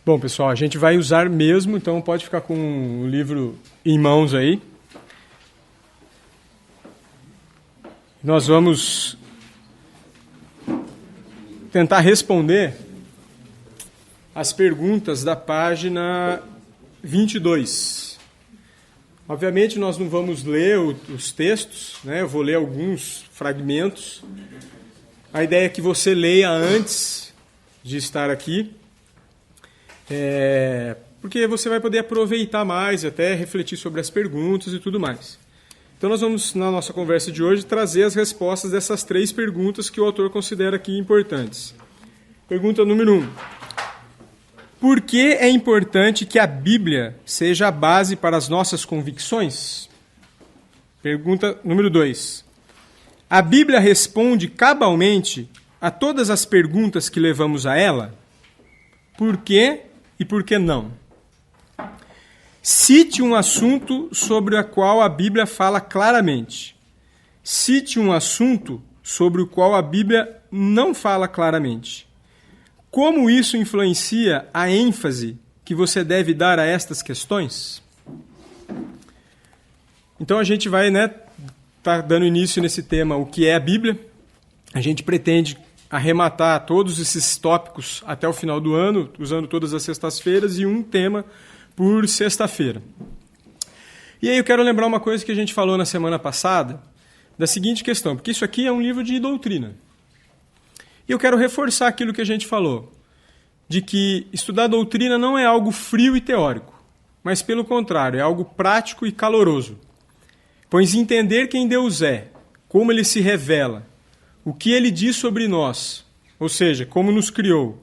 Bom, pessoal, a gente vai usar mesmo, então pode ficar com o livro em mãos aí. Nós vamos tentar responder as perguntas da página 22. Obviamente, nós não vamos ler os textos, né? Eu vou ler alguns fragmentos. A ideia é que você leia antes de estar aqui, porque você vai poder aproveitar mais, até refletir sobre as perguntas e tudo mais. Então nós vamos, na nossa conversa de hoje, trazer as respostas dessas 3 perguntas que o autor considera aqui importantes. Pergunta número 1. Por que é importante que a Bíblia seja a base para as nossas convicções? Pergunta número 2. A Bíblia responde cabalmente a todas as perguntas que levamos a ela? Por quê e por que não? Cite um assunto sobre o qual a Bíblia fala claramente. Cite um assunto sobre o qual a Bíblia não fala claramente. Como isso influencia a ênfase que você deve dar a estas questões? Então a gente vai, tá dando início nesse tema, o que é a Bíblia. A gente pretende arrematar todos esses tópicos até o final do ano, usando todas as sextas-feiras e um tema por sexta-feira. E aí eu quero lembrar uma coisa que a gente falou na semana passada, da seguinte questão, porque isso aqui é um livro de doutrina. E eu quero reforçar aquilo que a gente falou, de que estudar doutrina não é algo frio e teórico, mas pelo contrário, é algo prático e caloroso. Pois entender quem Deus é, como Ele se revela, o que Ele diz sobre nós, ou seja, como nos criou,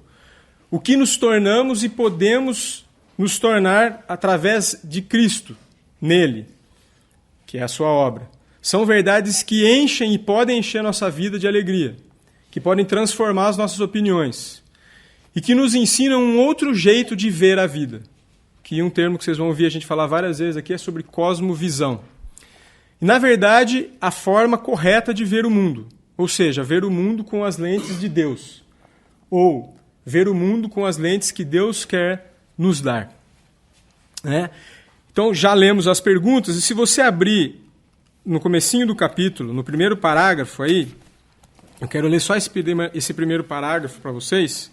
o que nos tornamos e podemos nos tornar através de Cristo, nele, que é a sua obra. São verdades que enchem e podem encher a nossa vida de alegria, que podem transformar as nossas opiniões e que nos ensinam um outro jeito de ver a vida, que um termo que vocês vão ouvir a gente falar várias vezes aqui é sobre cosmovisão. E, na verdade, a forma correta de ver o mundo, ou seja, ver o mundo com as lentes de Deus, ou ver o mundo com as lentes que Deus quer nos dar. Então, já lemos as perguntas, e se você abrir no comecinho do capítulo, no primeiro parágrafo aí, eu quero ler só esse primeiro parágrafo para vocês.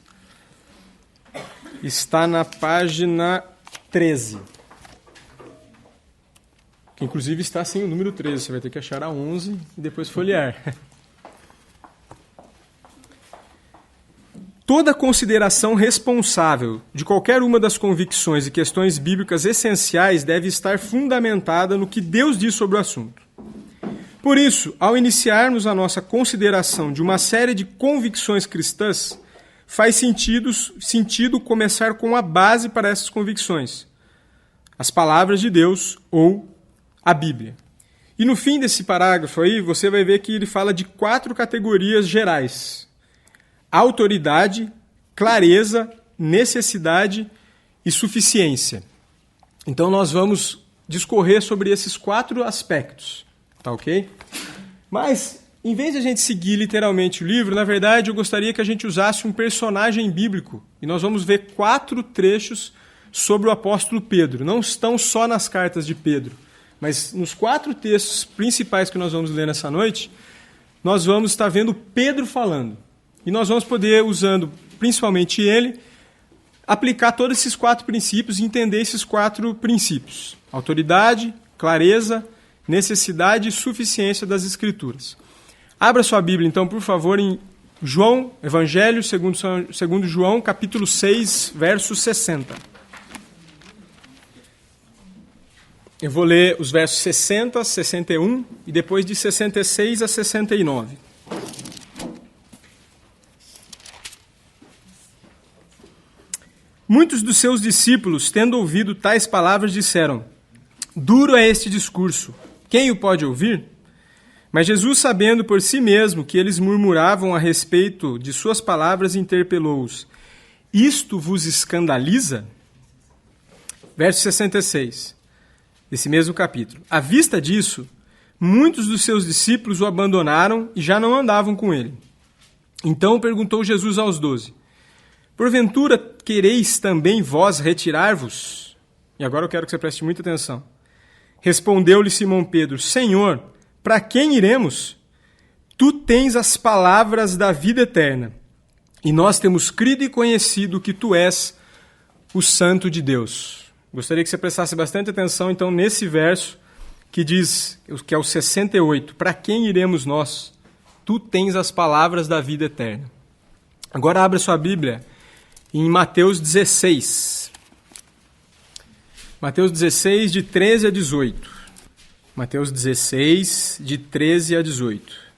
Está na página 13. Que inclusive está sem o número 13, você vai ter que achar a 11 e depois folhear. Toda consideração responsável de qualquer uma das convicções e questões bíblicas essenciais deve estar fundamentada no que Deus diz sobre o assunto. Por isso, ao iniciarmos a nossa consideração de uma série de convicções cristãs, faz sentido começar com a base para essas convicções, as palavras de Deus ou a Bíblia. E no fim desse parágrafo aí, você vai ver que ele fala de 4 categorias gerais: autoridade, clareza, necessidade e suficiência. Então nós vamos discorrer sobre esses 4 aspectos, tá ok? Mas, em vez de a gente seguir literalmente o livro, na verdade eu gostaria que a gente usasse um personagem bíblico. E nós vamos ver 4 trechos sobre o apóstolo Pedro. Não estão só nas cartas de Pedro, mas nos 4 textos principais que nós vamos ler nessa noite, nós vamos estar vendo Pedro falando. E nós vamos poder, usando principalmente ele, aplicar todos esses 4 princípios e entender esses 4 princípios: autoridade, clareza, necessidade e suficiência das Escrituras. Abra sua Bíblia, então, por favor, em João, Evangelho segundo João, capítulo 6, verso 60. Eu vou ler os versos 60 a 61 e depois de 66 a 69. Muitos dos seus discípulos, tendo ouvido tais palavras, disseram: duro é este discurso, quem o pode ouvir? Mas Jesus, sabendo por si mesmo que eles murmuravam a respeito de suas palavras, interpelou-os: isto vos escandaliza? Verso 66, desse mesmo capítulo. À vista disso, muitos dos seus discípulos o abandonaram e já não andavam com ele. Então perguntou Jesus aos 12: porventura, quereis também vós retirar-vos? E agora eu quero que você preste muita atenção. Respondeu-lhe Simão Pedro: Senhor, para quem iremos? Tu tens as palavras da vida eterna, e nós temos crido e conhecido que tu és o Santo de Deus. Gostaria que você prestasse bastante atenção, então, nesse verso que diz, que é o 68, para quem iremos nós? Tu tens as palavras da vida eterna. Agora abra sua Bíblia em Mateus 16. Mateus 16, de 13 a 18. Mateus 16, de 13 a 18.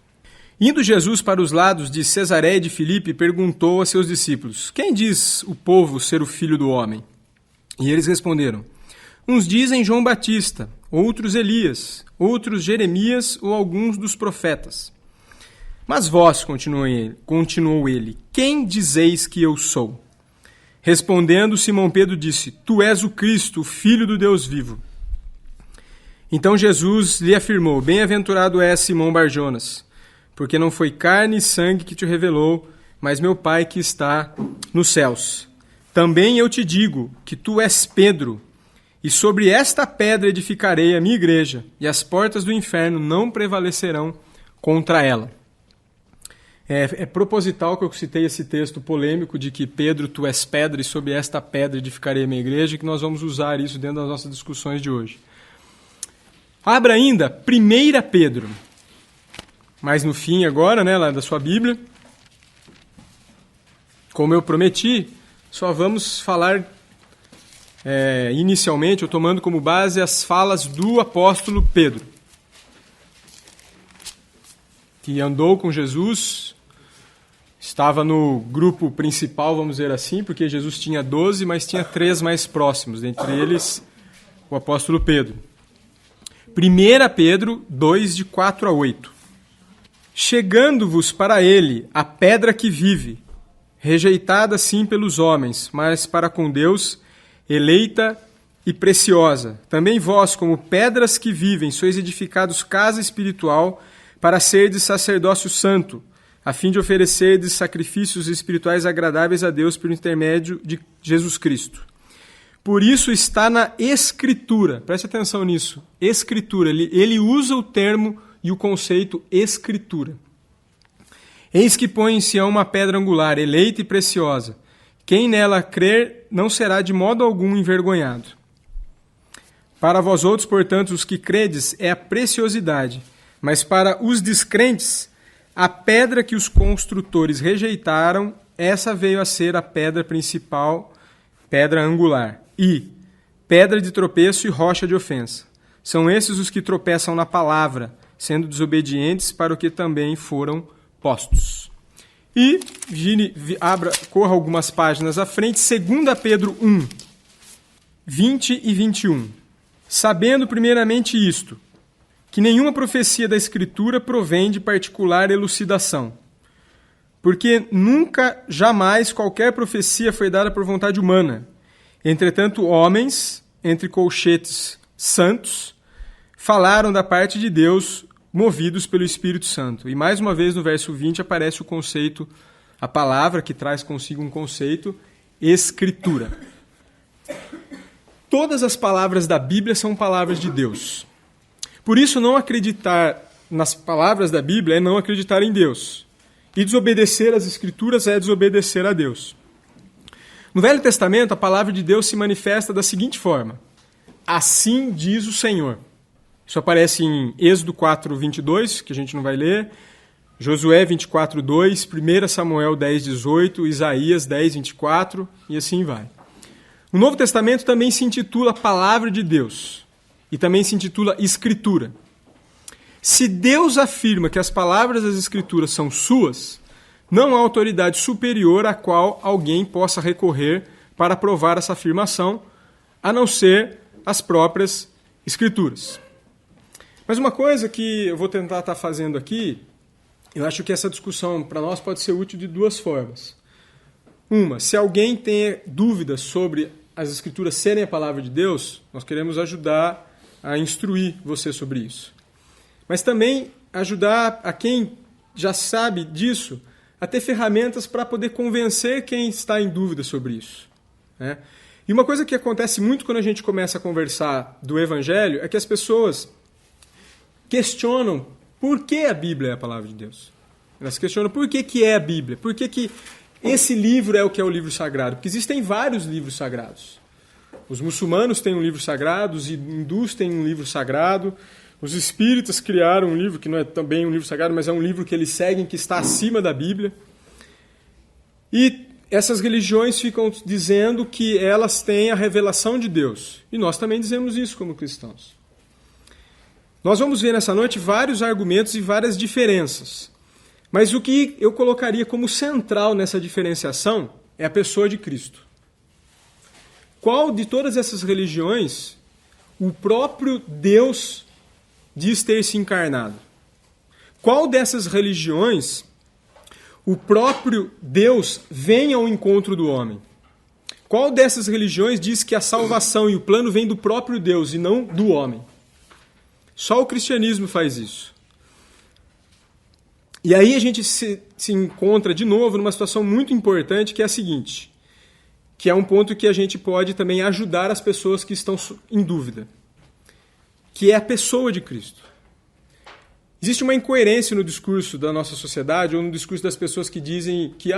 Indo Jesus para os lados de Cesareia de Filipe, perguntou a seus discípulos: Quem diz o povo ser o Filho do Homem? E eles responderam: Uns dizem João Batista, outros Elias, outros Jeremias ou alguns dos profetas. Mas vós, continuou ele, quem dizeis que eu sou? Respondendo, Simão Pedro disse: Tu és o Cristo, o Filho do Deus vivo. Então Jesus lhe afirmou: Bem-aventurado és, Simão Barjonas, porque não foi carne e sangue que te revelou, mas meu Pai que está nos céus. Também eu te digo que tu és Pedro, e sobre esta pedra edificarei a minha igreja, e as portas do inferno não prevalecerão contra ela. É proposital que eu citei esse texto polêmico de que Pedro, tu és pedra, e sobre esta pedra edificarei a minha igreja, que nós vamos usar isso dentro das nossas discussões de hoje. Abra ainda 1 Pedro, mais no fim agora, lá da sua Bíblia. Como eu prometi, só vamos falar inicialmente, eu tomando como base as falas do apóstolo Pedro, que andou com Jesus, estava no grupo principal, vamos dizer assim, porque Jesus tinha 12, mas tinha 3 mais próximos, dentre eles o apóstolo Pedro. 1 Pedro 2, de 4 a 8. Chegando-vos para ele a pedra que vive, rejeitada sim pelos homens, mas para com Deus, eleita e preciosa. Também vós, como pedras que vivem, sois edificados casa espiritual, para serdes sacerdócio santo, a fim de oferecerdes sacrifícios espirituais agradáveis a Deus por intermédio de Jesus Cristo. Por isso está na Escritura, preste atenção nisso, Escritura, ele usa o termo e o conceito Escritura. Eis que põe em Sião uma pedra angular, eleita e preciosa. Quem nela crer não será de modo algum envergonhado. Para vós outros, portanto, os que credes, é a preciosidade, mas para os descrentes, a pedra que os construtores rejeitaram, essa veio a ser a pedra principal, pedra angular, e pedra de tropeço e rocha de ofensa. São esses os que tropeçam na palavra, sendo desobedientes para o que também foram postos. E corra algumas páginas à frente, 2 Pedro 1, 20 e 21. Sabendo primeiramente isto, que nenhuma profecia da Escritura provém de particular elucidação, porque nunca, jamais, qualquer profecia foi dada por vontade humana. Entretanto, homens, entre colchetes santos, falaram da parte de Deus, movidos pelo Espírito Santo. E mais uma vez no verso 20 aparece o conceito, a palavra que traz consigo um conceito, Escritura. Todas as palavras da Bíblia são palavras de Deus. Por isso, não acreditar nas palavras da Bíblia é não acreditar em Deus. E desobedecer às Escrituras é desobedecer a Deus. No Velho Testamento, a palavra de Deus se manifesta da seguinte forma: assim diz o Senhor. Isso aparece em Êxodo 4, 22, que a gente não vai ler, Josué 24, 2, 1 Samuel 10, 18, Isaías 10, 24, e assim vai. O Novo Testamento também se intitula Palavra de Deus, e também se intitula Escritura. Se Deus afirma que as palavras das Escrituras são suas, não há autoridade superior à qual alguém possa recorrer para provar essa afirmação, a não ser as próprias Escrituras. Mas uma coisa que eu vou tentar estar fazendo aqui, eu acho que essa discussão para nós pode ser útil de duas formas. Uma, se alguém tem dúvidas sobre as Escrituras serem a palavra de Deus, nós queremos ajudar a instruir você sobre isso. Mas também ajudar a quem já sabe disso a ter ferramentas para poder convencer quem está em dúvida sobre isso. né? E uma coisa que acontece muito quando a gente começa a conversar do Evangelho é que as pessoas questionam por que a Bíblia é a palavra de Deus. Elas questionam por que é a Bíblia, por que esse livro é o que é o livro sagrado. Porque existem vários livros sagrados. Os muçulmanos têm um livro sagrado, os hindus têm um livro sagrado, os espíritas criaram um livro que não é também um livro sagrado, mas é um livro que eles seguem, que está acima da Bíblia. E essas religiões ficam dizendo que elas têm a revelação de Deus. E nós também dizemos isso como cristãos. Nós vamos ver nessa noite vários argumentos e várias diferenças. Mas o que eu colocaria como central nessa diferenciação é a pessoa de Cristo. Qual de todas essas religiões o próprio Deus diz ter se encarnado? Qual dessas religiões o próprio Deus vem ao encontro do homem? Qual dessas religiões diz que a salvação e o plano vem do próprio Deus e não do homem? Só o cristianismo faz isso. E aí a gente se encontra de novo numa situação muito importante, que é a seguinte, que é um ponto que a gente pode também ajudar as pessoas que estão em dúvida, que é a pessoa de Cristo. Existe uma incoerência no discurso da nossa sociedade, ou no discurso das pessoas que dizem que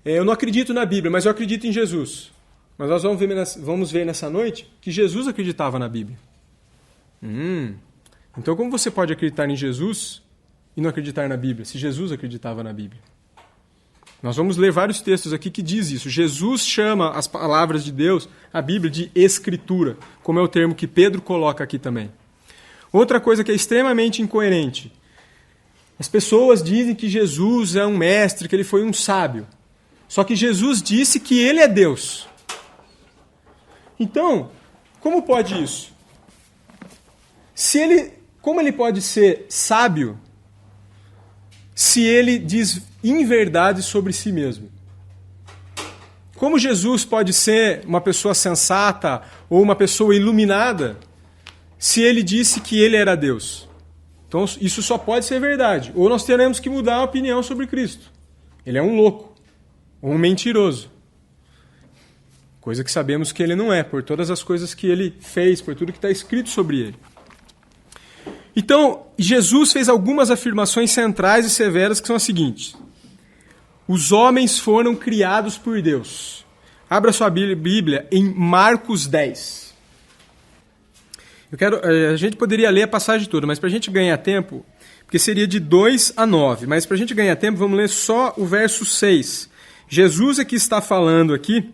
eu não acredito na Bíblia, mas eu acredito em Jesus. Mas nós vamos ver nessa noite que Jesus acreditava na Bíblia. Então como você pode acreditar em Jesus e não acreditar na Bíblia, se Jesus acreditava na Bíblia? Nós vamos ler vários textos aqui que diz isso. Jesus chama as palavras de Deus, a Bíblia, de Escritura, como é o termo que Pedro coloca aqui também. Outra coisa que é extremamente incoerente. As pessoas dizem que Jesus é um mestre, que ele foi um sábio. Só que Jesus disse que ele é Deus. Então, como pode isso? Como ele pode ser sábio se ele diz inverdades sobre si mesmo? Como Jesus pode ser uma pessoa sensata ou uma pessoa iluminada se ele disse que ele era Deus? Então isso só pode ser verdade. Ou nós teremos que mudar a opinião sobre Cristo. Ele é um louco, ou um mentiroso. Coisa que sabemos que ele não é, por todas as coisas que ele fez, por tudo que está escrito sobre ele. Então, Jesus fez algumas afirmações centrais e severas que são as seguintes. Os homens foram criados por Deus. Abra sua Bíblia em Marcos 10. A gente poderia ler a passagem toda, mas para a gente ganhar tempo, porque seria de 2 a 9, mas para a gente ganhar tempo, vamos ler só o verso 6. Jesus é que está falando aqui,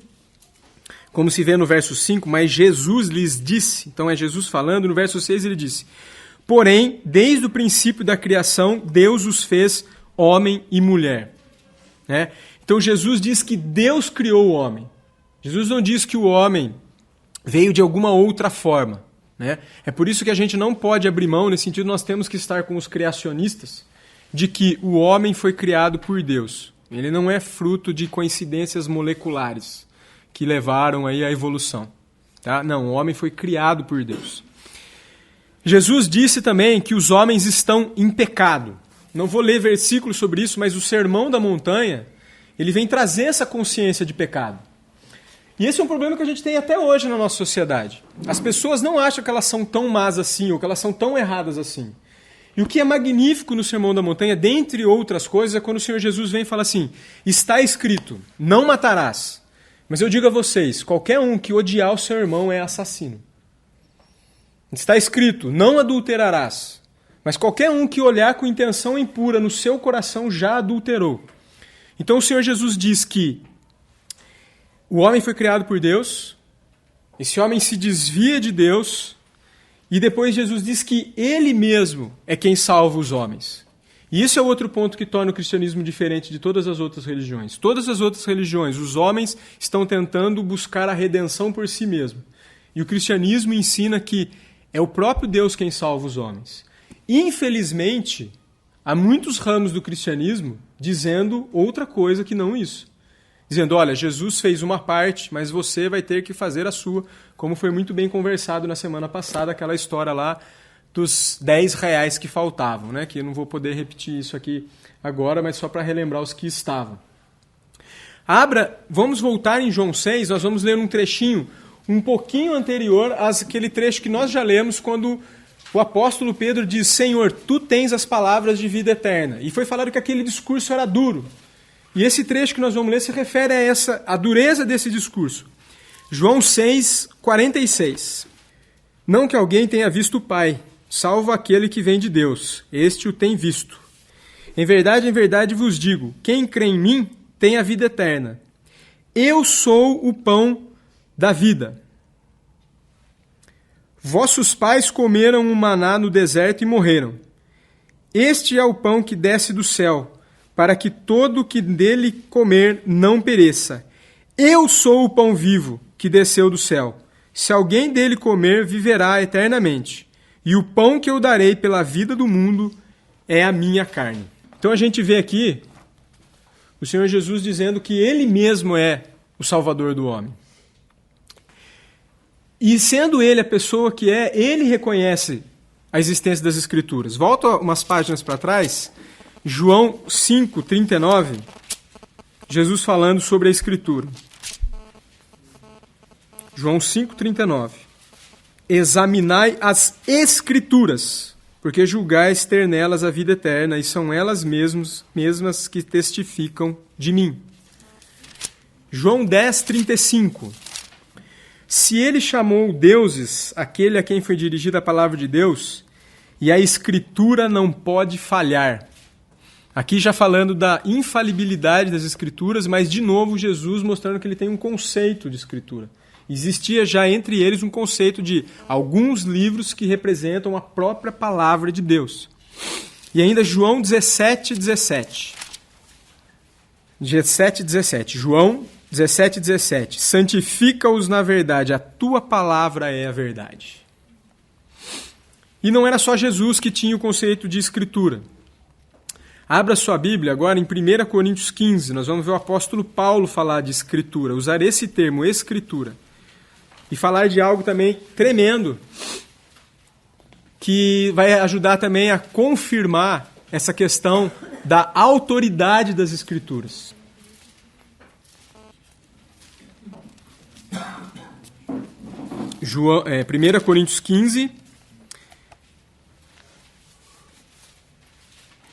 como se vê no verso 5, mas Jesus lhes disse, então é Jesus falando, no verso 6 ele disse: porém, desde o princípio da criação, Deus os fez homem e mulher. Então Jesus diz que Deus criou o homem. Jesus não diz que o homem veio de alguma outra forma. É por isso que a gente não pode abrir mão, nesse sentido nós temos que estar com os criacionistas, de que o homem foi criado por Deus. Ele não é fruto de coincidências moleculares que levaram aí à evolução. Tá? Não, o homem foi criado por Deus. Jesus disse também que os homens estão em pecado. Não vou ler versículos sobre isso, mas o Sermão da Montanha, ele vem trazer essa consciência de pecado. E esse é um problema que a gente tem até hoje na nossa sociedade. As pessoas não acham que elas são tão más assim, ou que elas são tão erradas assim. E o que é magnífico no Sermão da Montanha, dentre outras coisas, é quando o Senhor Jesus vem e fala assim: está escrito, não matarás. Mas eu digo a vocês, qualquer um que odiar o seu irmão é assassino. Está escrito, não adulterarás. Mas qualquer um que olhar com intenção impura no seu coração já adulterou. Então o Senhor Jesus diz que o homem foi criado por Deus, esse homem se desvia de Deus, e depois Jesus diz que ele mesmo é quem salva os homens. E isso é outro ponto que torna o cristianismo diferente de todas as outras religiões. Todas as outras religiões, os homens estão tentando buscar a redenção por si mesmo. E o cristianismo ensina que é o próprio Deus quem salva os homens. Infelizmente, há muitos ramos do cristianismo dizendo outra coisa que não isso. Dizendo, olha, Jesus fez uma parte, mas você vai ter que fazer a sua, como foi muito bem conversado na semana passada, aquela história lá dos R$10 que faltavam, que eu não vou poder repetir isso aqui agora, mas só para relembrar os que estavam. Vamos voltar em João 6, nós vamos ler um trechinho um pouquinho anterior àquele trecho que nós já lemos quando o apóstolo Pedro diz: Senhor, tu tens as palavras de vida eterna. E foi falado que aquele discurso era duro. E esse trecho que nós vamos ler se refere a dureza desse discurso. João 6, 46. Não que alguém tenha visto o Pai, salvo aquele que vem de Deus. Este o tem visto. Em verdade vos digo, quem crê em mim tem a vida eterna. Eu sou o pão da vida. Vossos pais comeram o maná no deserto e morreram. Este é o pão que desce do céu, para que todo o que dele comer não pereça. Eu sou o pão vivo que desceu do céu. Se alguém dele comer, viverá eternamente. E o pão que eu darei pela vida do mundo é a minha carne. Então a gente vê aqui o Senhor Jesus dizendo que Ele mesmo é o Salvador do homem. E sendo Ele a pessoa que é, Ele reconhece a existência das Escrituras. Volta umas páginas para trás, João 5, 39, Jesus falando sobre a Escritura. João 5, 39. Examinai as Escrituras, porque julgais ter nelas a vida eterna, e são elas mesmas que testificam de mim. João 10, 35. Se ele chamou deuses aquele a quem foi dirigida a palavra de Deus, e a Escritura não pode falhar. Aqui já falando da infalibilidade das Escrituras, mas de novo Jesus mostrando que ele tem um conceito de Escritura. Existia já entre eles um conceito de alguns livros que representam a própria palavra de Deus. E ainda João 17, 17. 17, 17. João 17, 17. Santifica-os na verdade, a tua palavra é a verdade. E não era só Jesus que tinha o conceito de Escritura. Abra sua Bíblia agora em 1 Coríntios 15. Nós vamos ver o apóstolo Paulo falar de Escritura, usar esse termo, Escritura. E falar de algo também tremendo, que vai ajudar também a confirmar essa questão da autoridade das Escrituras. João, 1 Coríntios 15,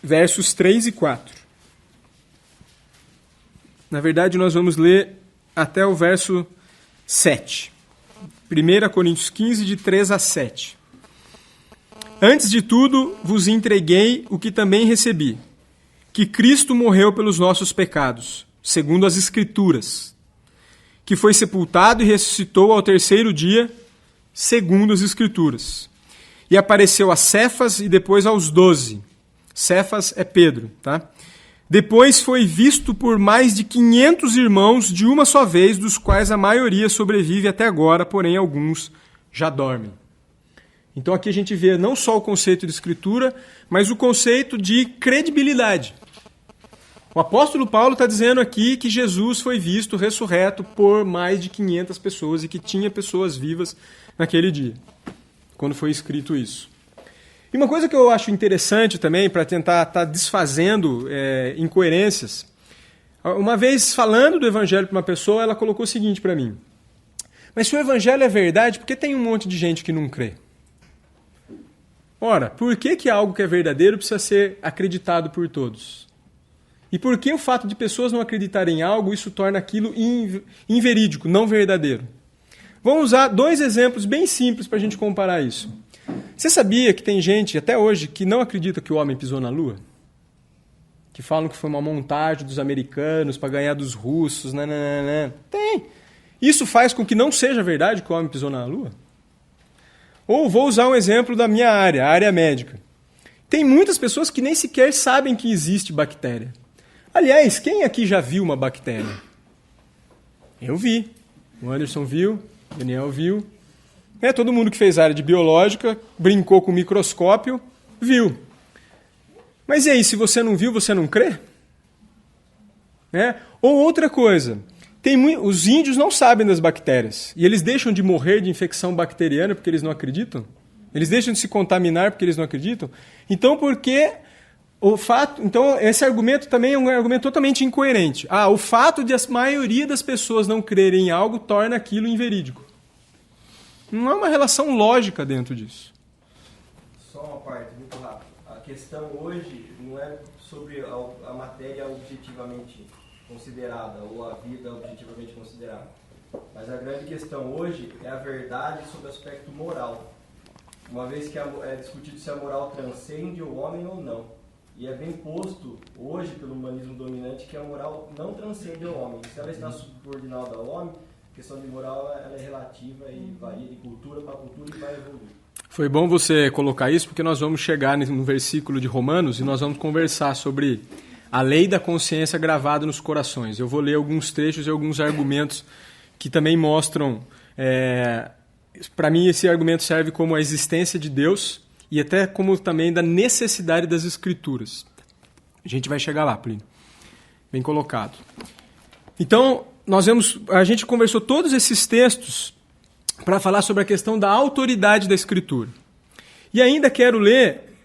versos 3 e 4. Na verdade, nós vamos ler até o verso 7. 1 Coríntios 15, de 3 a 7. Antes de tudo, vos entreguei o que também recebi, que Cristo morreu pelos nossos pecados, segundo as Escrituras, que foi sepultado e ressuscitou ao terceiro dia, segundo as Escrituras, e apareceu a Cefas e depois aos 12. Cefas é Pedro, tá? Depois foi visto por mais de 500 irmãos de uma só vez, dos quais a maioria sobrevive até agora, porém alguns já dormem. Então aqui a gente vê não só o conceito de Escritura, mas o conceito de credibilidade. O apóstolo Paulo está dizendo aqui que Jesus foi visto ressurreto por mais de 500 pessoas e que tinha pessoas vivas naquele dia, quando foi escrito isso. E uma coisa que eu acho interessante também, para tentar estar desfazendo incoerências, uma vez falando do Evangelho para uma pessoa, ela colocou o seguinte para mim: mas se o Evangelho é verdade, por que tem um monte de gente que não crê? Ora, por que algo que é verdadeiro precisa ser acreditado por todos? E por que o fato de pessoas não acreditarem em algo, isso torna aquilo inverídico, não verdadeiro? Vamos usar dois exemplos bem simples para a gente comparar isso. Você sabia que tem gente, até hoje, que não acredita que o homem pisou na Lua? Que falam que foi uma montagem dos americanos para ganhar dos russos, nananana. Tem. Isso faz com que não seja verdade que o homem pisou na Lua? Ou vou usar um exemplo da minha área, a área médica. Tem muitas pessoas que nem sequer sabem que existe bactéria. Aliás, quem aqui já viu uma bactéria? Eu vi. O Anderson viu, o Daniel viu. Todo mundo que fez área de biológica, brincou com o microscópio, viu. Mas e aí, se você não viu, você não crê? Ou outra coisa, os índios não sabem das bactérias, e eles deixam de morrer de infecção bacteriana porque eles não acreditam? Eles deixam de se contaminar porque eles não acreditam? Então, por que Então, esse argumento também é um argumento totalmente incoerente. O fato de a maioria das pessoas não crerem em algo torna aquilo inverídico. Não há uma relação lógica dentro disso. Só uma parte, muito rápido. A questão hoje não é sobre a matéria objetivamente considerada ou a vida objetivamente considerada. Mas a grande questão hoje é a verdade sobre o aspecto moral. Uma vez que é discutido se a moral transcende o homem ou não. E é bem posto hoje pelo humanismo dominante que a moral não transcende o homem. Se ela está subordinada ao homem, a questão de moral ela é relativa e varia de cultura para cultura e vai evoluir. Foi bom você colocar isso, porque nós vamos chegar no versículo de Romanos e nós vamos conversar sobre a lei da consciência gravada nos corações. Eu vou ler alguns trechos e alguns argumentos que também mostram... para mim, esse argumento serve como a existência de Deus e até como também da necessidade das Escrituras. A gente vai chegar lá, Plínio. Bem colocado. Então, a gente conversou todos esses textos para falar sobre a questão da autoridade da Escritura. E ainda quero ler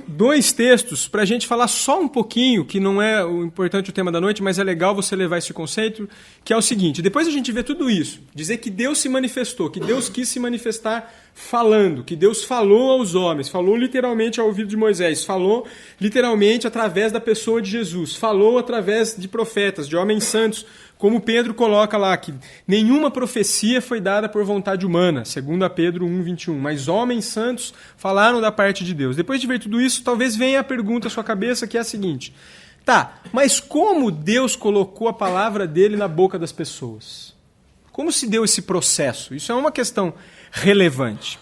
2 textos para a gente falar só um pouquinho, que não é o importante o tema da noite, mas é legal você levar esse conceito, que é o seguinte: depois a gente vê tudo isso, dizer que Deus se manifestou, que Deus quis se manifestar falando, que Deus falou aos homens, falou literalmente ao ouvido de Moisés, falou literalmente através da pessoa de Jesus, falou através de profetas, de homens santos, como Pedro coloca lá, que nenhuma profecia foi dada por vontade humana, segundo Pedro 1:21, mas homens santos falaram da parte de Deus. Depois de ver tudo isso, talvez venha a pergunta à sua cabeça, que é a seguinte: mas como Deus colocou a palavra dele na boca das pessoas? Como se deu esse processo? Isso é uma questão relevante.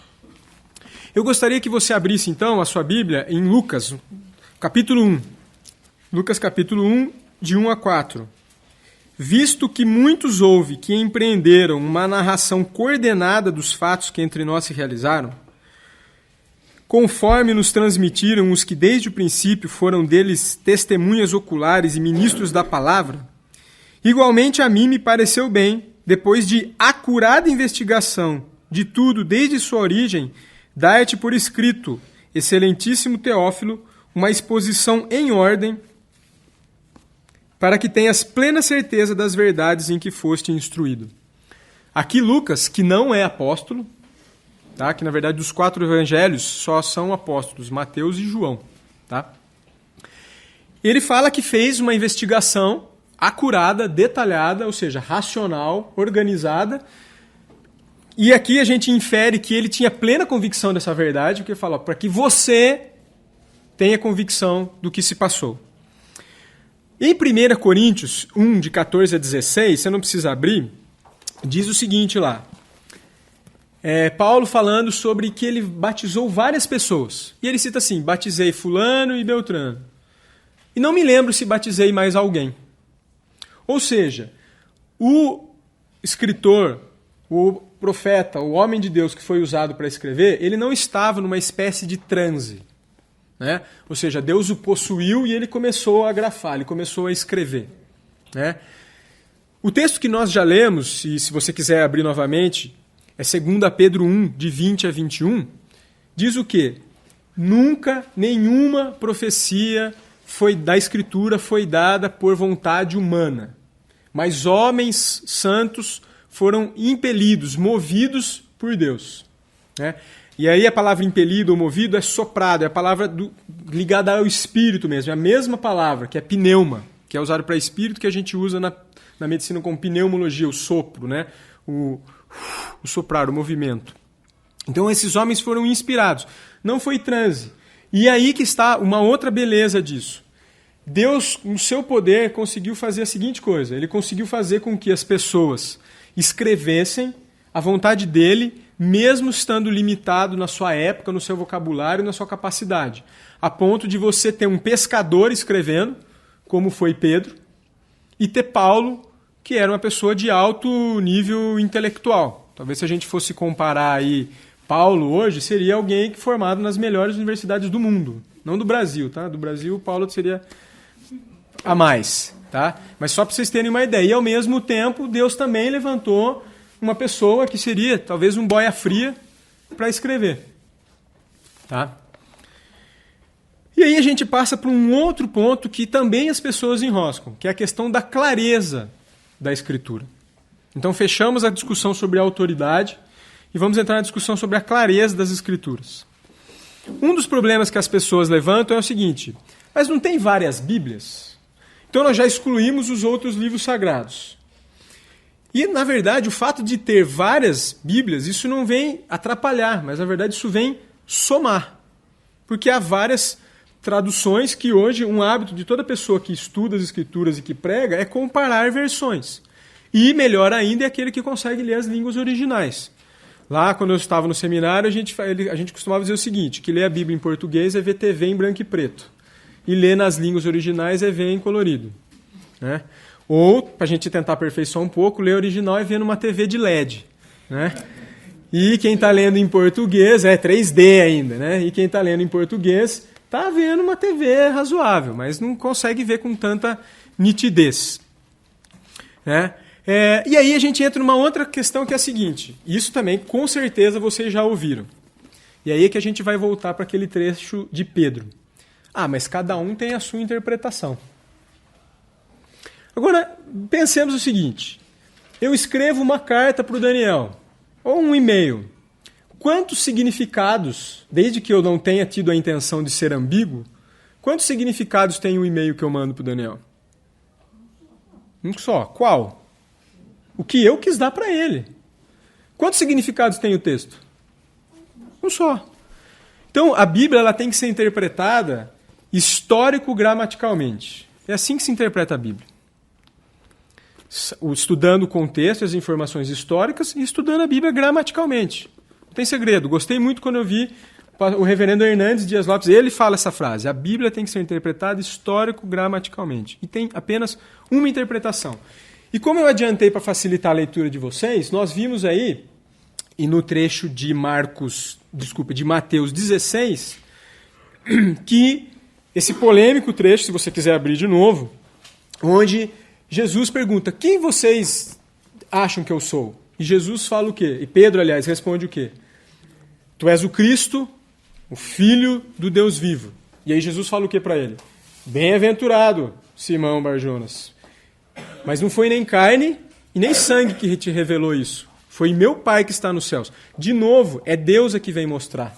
Eu gostaria que você abrisse, então, a sua Bíblia em Lucas, capítulo 1. Lucas, capítulo 1, de 1 a 4. Visto que muitos houve que empreenderam uma narração coordenada dos fatos que entre nós se realizaram, conforme nos transmitiram os que desde o princípio foram deles testemunhas oculares e ministros da palavra, igualmente a mim me pareceu bem, depois de acurada investigação de tudo desde sua origem, dar-te por escrito, excelentíssimo Teófilo, uma exposição em ordem, para que tenhas plena certeza das verdades em que foste instruído. Aqui Lucas, que não é apóstolo, tá? Que na verdade dos 4 evangelhos só são apóstolos, Mateus e João. Tá? Ele fala que fez uma investigação acurada, detalhada, ou seja, racional, organizada, e aqui a gente infere que ele tinha plena convicção dessa verdade, porque ele fala, para que você tenha convicção do que se passou. Em 1 Coríntios 1, de 14 a 16, você não precisa abrir, diz o seguinte lá. Paulo falando sobre que ele batizou várias pessoas. E ele cita assim, batizei fulano e Beltrano. E não me lembro se batizei mais alguém. Ou seja, o escritor, o profeta, o homem de Deus que foi usado para escrever, ele não estava numa espécie de transe. Né? Ou seja, Deus o possuiu e ele começou a grafar, ele começou a escrever. Né? O texto que nós já lemos, e se você quiser abrir novamente, é 2 Pedro 1, de 20 a 21, diz o quê? Nunca nenhuma profecia da Escritura foi dada por vontade humana, mas homens santos foram impelidos, movidos por Deus. Né? E aí a palavra impelido ou movido é soprado, é a palavra ligada ao espírito mesmo, é a mesma palavra, que é pneuma, que é usado para espírito, que a gente usa na medicina como pneumologia, o sopro, né? O soprar, o movimento. Então esses homens foram inspirados, não foi transe. E aí que está uma outra beleza disso. Deus, no seu poder, conseguiu fazer a seguinte coisa, ele conseguiu fazer com que as pessoas escrevessem a vontade dele, mesmo estando limitado na sua época, no seu vocabulário, na sua capacidade. A ponto de você ter um pescador escrevendo, como foi Pedro, e ter Paulo, que era uma pessoa de alto nível intelectual. Talvez se a gente fosse comparar aí Paulo hoje, seria alguém que formado nas melhores universidades do mundo. Não do Brasil, tá? Do Brasil, Paulo seria a mais, tá? Mas só para vocês terem uma ideia. E ao mesmo tempo, Deus também levantou uma pessoa que seria talvez um boia fria para escrever. Tá? E aí a gente passa para um outro ponto que também as pessoas enroscam, que é a questão da clareza da Escritura. Então fechamos a discussão sobre a autoridade e vamos entrar na discussão sobre a clareza das Escrituras. Um dos problemas que as pessoas levantam é o seguinte: mas não tem várias Bíblias? Então nós já excluímos os outros livros sagrados. E, na verdade, o fato de ter várias Bíblias, isso não vem atrapalhar, mas, na verdade, isso vem somar. Porque há várias traduções que hoje, um hábito de toda pessoa que estuda as Escrituras e que prega é comparar versões. E, melhor ainda, é aquele que consegue ler as línguas originais. Lá, quando eu estava no seminário, a gente costumava dizer o seguinte, que ler a Bíblia em português é ver TV em branco e preto. E ler nas línguas originais é ver em colorido. Né? Ou, para a gente tentar aperfeiçoar um pouco, ler original é ver numa TV de LED. Né? E quem está lendo em português, é 3D ainda, né? E quem está lendo em português está vendo uma TV razoável, mas não consegue ver com tanta nitidez. Né? E aí a gente entra numa outra questão que é a seguinte, isso também com certeza vocês já ouviram. E aí é que a gente vai voltar para aquele trecho de Pedro. Ah, mas cada um tem a sua interpretação. Agora, pensemos o seguinte, eu escrevo uma carta para o Daniel, ou um e-mail. Quantos significados, desde que eu não tenha tido a intenção de ser ambíguo, quantos significados tem o e-mail que eu mando para o Daniel? Um só. Qual? O que eu quis dar para ele. Quantos significados tem o texto? Um só. Então, a Bíblia ela tem que ser interpretada histórico-gramaticalmente. É assim que se interpreta a Bíblia. Estudando o contexto, as informações históricas e estudando a Bíblia gramaticalmente. Não tem segredo. Gostei muito quando eu vi o reverendo Hernandes Dias Lopes, ele fala essa frase, a Bíblia tem que ser interpretada histórico-gramaticalmente. E tem apenas uma interpretação. E como eu adiantei para facilitar a leitura de vocês, nós vimos aí, e no trecho de Mateus 16, que esse polêmico trecho, se você quiser abrir de novo, onde Jesus pergunta, quem vocês acham que eu sou? E Jesus fala o quê? E Pedro, aliás, responde o quê? Tu és o Cristo, o Filho do Deus vivo. E aí Jesus fala o quê para ele? Bem-aventurado, Simão Barjonas. Mas não foi nem carne e nem sangue que te revelou isso. Foi meu Pai que está nos céus. De novo, é Deus que vem mostrar.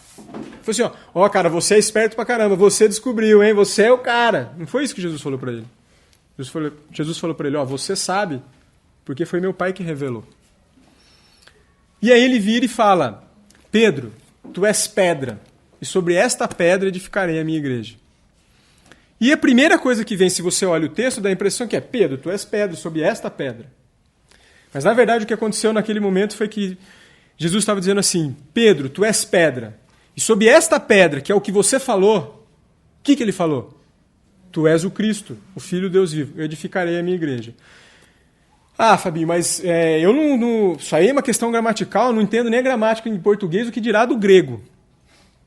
Foi assim, ó, cara, você é esperto pra caramba, você descobriu, hein? Você é o cara. Não foi isso que Jesus falou para ele. Jesus falou para ele, ó, você sabe, porque foi meu Pai que revelou. E aí ele vira e fala, Pedro, tu és pedra, e sobre esta pedra edificarei a minha igreja. E a primeira coisa que vem, se você olha o texto, dá a impressão que é, Pedro, tu és pedra, sobre esta pedra. Mas na verdade o que aconteceu naquele momento foi que Jesus estava dizendo assim, Pedro, tu és pedra, e sobre esta pedra, que é o que você falou, o que ele falou? Tu és o Cristo, o Filho do Deus vivo, eu edificarei a minha igreja. Ah, Fabinho, mas eu não... Isso aí é uma questão gramatical, eu não entendo nem a gramática em português, o que dirá do grego.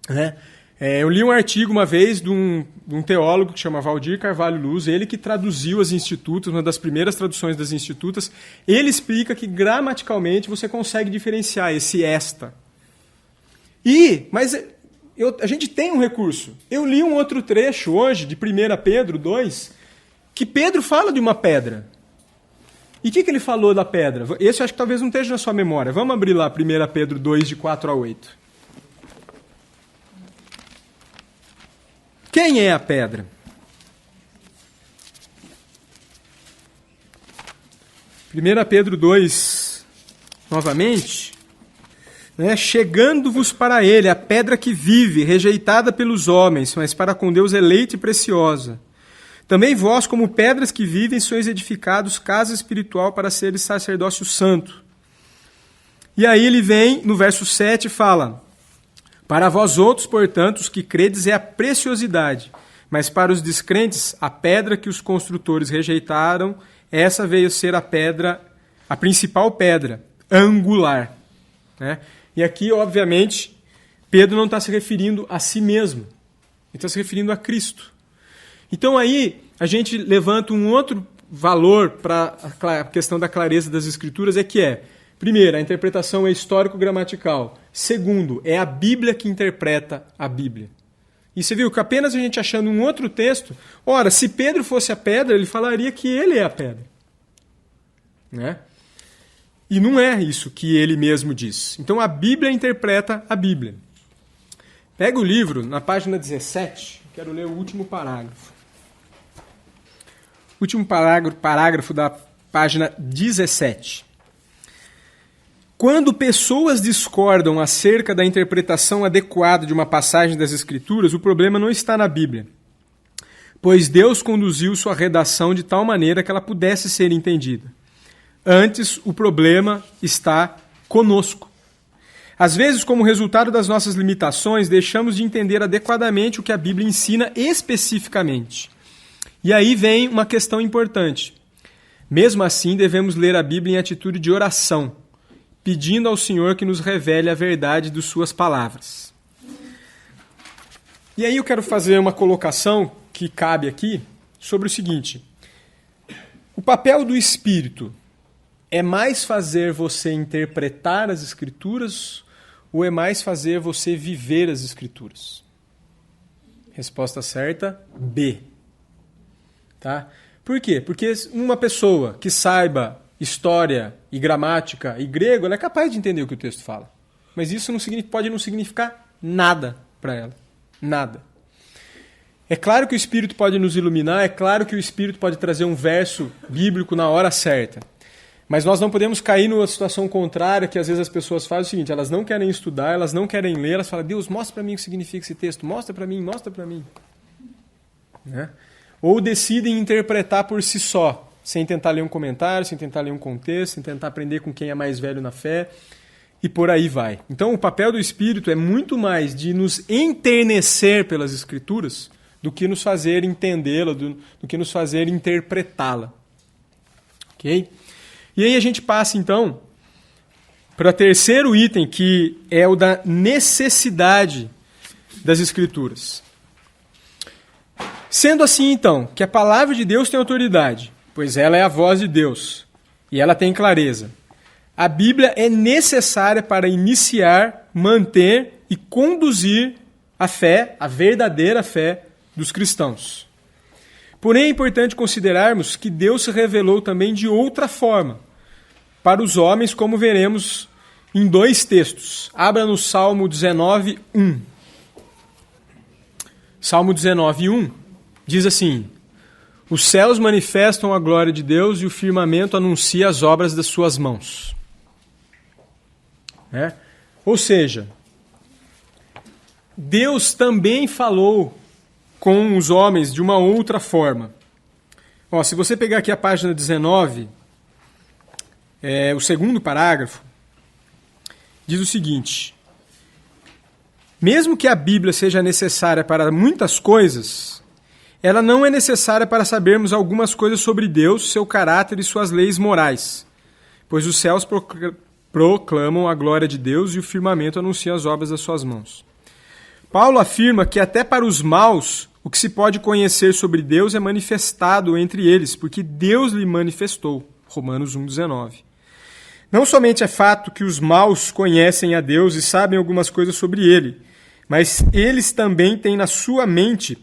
Né? Eu li um artigo uma vez de um teólogo que chama Valdir Carvalho Luz, ele que traduziu as Institutas, uma das primeiras traduções das Institutas, ele explica que gramaticalmente você consegue diferenciar esse esta. Mas a gente tem um recurso. Eu li um outro trecho hoje, de 1 Pedro 2, que Pedro fala de uma pedra. E o que ele falou da pedra? Esse eu acho que talvez não esteja na sua memória. Vamos abrir lá 1 Pedro 2, de 4 a 8. Quem é a pedra? 1 Pedro 2, novamente, né? Chegando-vos para ele, a pedra que vive, rejeitada pelos homens, mas para com Deus eleita e preciosa. Também vós, como pedras que vivem, sois edificados casa espiritual para seres sacerdócio santo. E aí ele vem, no verso 7, fala... Para vós outros, portanto, os que credes é a preciosidade, mas para os descrentes, a pedra que os construtores rejeitaram, essa veio ser a pedra, a principal pedra, angular. Né? E aqui, obviamente, Pedro não está se referindo a si mesmo, ele está se referindo a Cristo. Então aí a gente levanta um outro valor para a questão da clareza das Escrituras, primeiro, a interpretação é histórico-gramatical. Segundo, é a Bíblia que interpreta a Bíblia. E você viu que apenas a gente achando um outro texto, ora, se Pedro fosse a pedra, ele falaria que ele é a pedra. Né? E não é isso que ele mesmo diz. Então a Bíblia interpreta a Bíblia. Pega o livro, na página 17, quero ler o último parágrafo. Último parágrafo da página 17. Quando pessoas discordam acerca da interpretação adequada de uma passagem das Escrituras, o problema não está na Bíblia, pois Deus conduziu sua redação de tal maneira que ela pudesse ser entendida. Antes, o problema está conosco. Às vezes, como resultado das nossas limitações, deixamos de entender adequadamente o que a Bíblia ensina especificamente. E aí vem uma questão importante. Mesmo assim, devemos ler a Bíblia em atitude de oração, pedindo ao Senhor que nos revele a verdade de suas palavras. E aí eu quero fazer uma colocação que cabe aqui sobre o seguinte. O papel do Espírito é mais fazer você interpretar as Escrituras ou é mais fazer você viver as Escrituras? Resposta certa, B. Tá? Por quê? Porque uma pessoa que saiba história e gramática e grego, ela é capaz de entender o que o texto fala. Mas isso pode não significar nada para ela. Nada. É claro que o Espírito pode nos iluminar, é claro que o Espírito pode trazer um verso bíblico na hora certa. Mas nós não podemos cair numa situação contrária que às vezes as pessoas fazem o seguinte, elas não querem estudar, elas não querem ler, elas falam, Deus, mostra para mim o que significa esse texto, mostra para mim, mostra para mim. Né? Ou decidem interpretar por si só, sem tentar ler um comentário, sem tentar ler um contexto, sem tentar aprender com quem é mais velho na fé, e por aí vai. Então o papel do Espírito é muito mais de nos enternecer pelas Escrituras do que nos fazer entendê-la, do que nos fazer interpretá-la. Ok? E aí a gente passa então para o terceiro item, que é o da necessidade das Escrituras. Sendo assim então, que a palavra de Deus tem autoridade, pois ela é a voz de Deus, e ela tem clareza. A Bíblia é necessária para iniciar, manter e conduzir a fé, a verdadeira fé dos cristãos. Porém, é importante considerarmos que Deus se revelou também de outra forma para os homens, como veremos em dois textos. Abra no Salmo 19, 1. Salmo 19, 1 diz assim: Os céus manifestam a glória de Deus e o firmamento anuncia as obras das suas mãos. Ou seja, Deus também falou com os homens de uma outra forma. Se você pegar aqui a página 19, o segundo parágrafo, diz o seguinte: mesmo que a Bíblia seja necessária para muitas coisas, ela não é necessária para sabermos algumas coisas sobre Deus, seu caráter e suas leis morais, pois os céus proclamam a glória de Deus e o firmamento anuncia as obras das suas mãos. Paulo afirma que até para os maus, o que se pode conhecer sobre Deus é manifestado entre eles, porque Deus lhe manifestou. Romanos 1,19. Não somente é fato que os maus conhecem a Deus e sabem algumas coisas sobre Ele, mas eles também têm na sua mente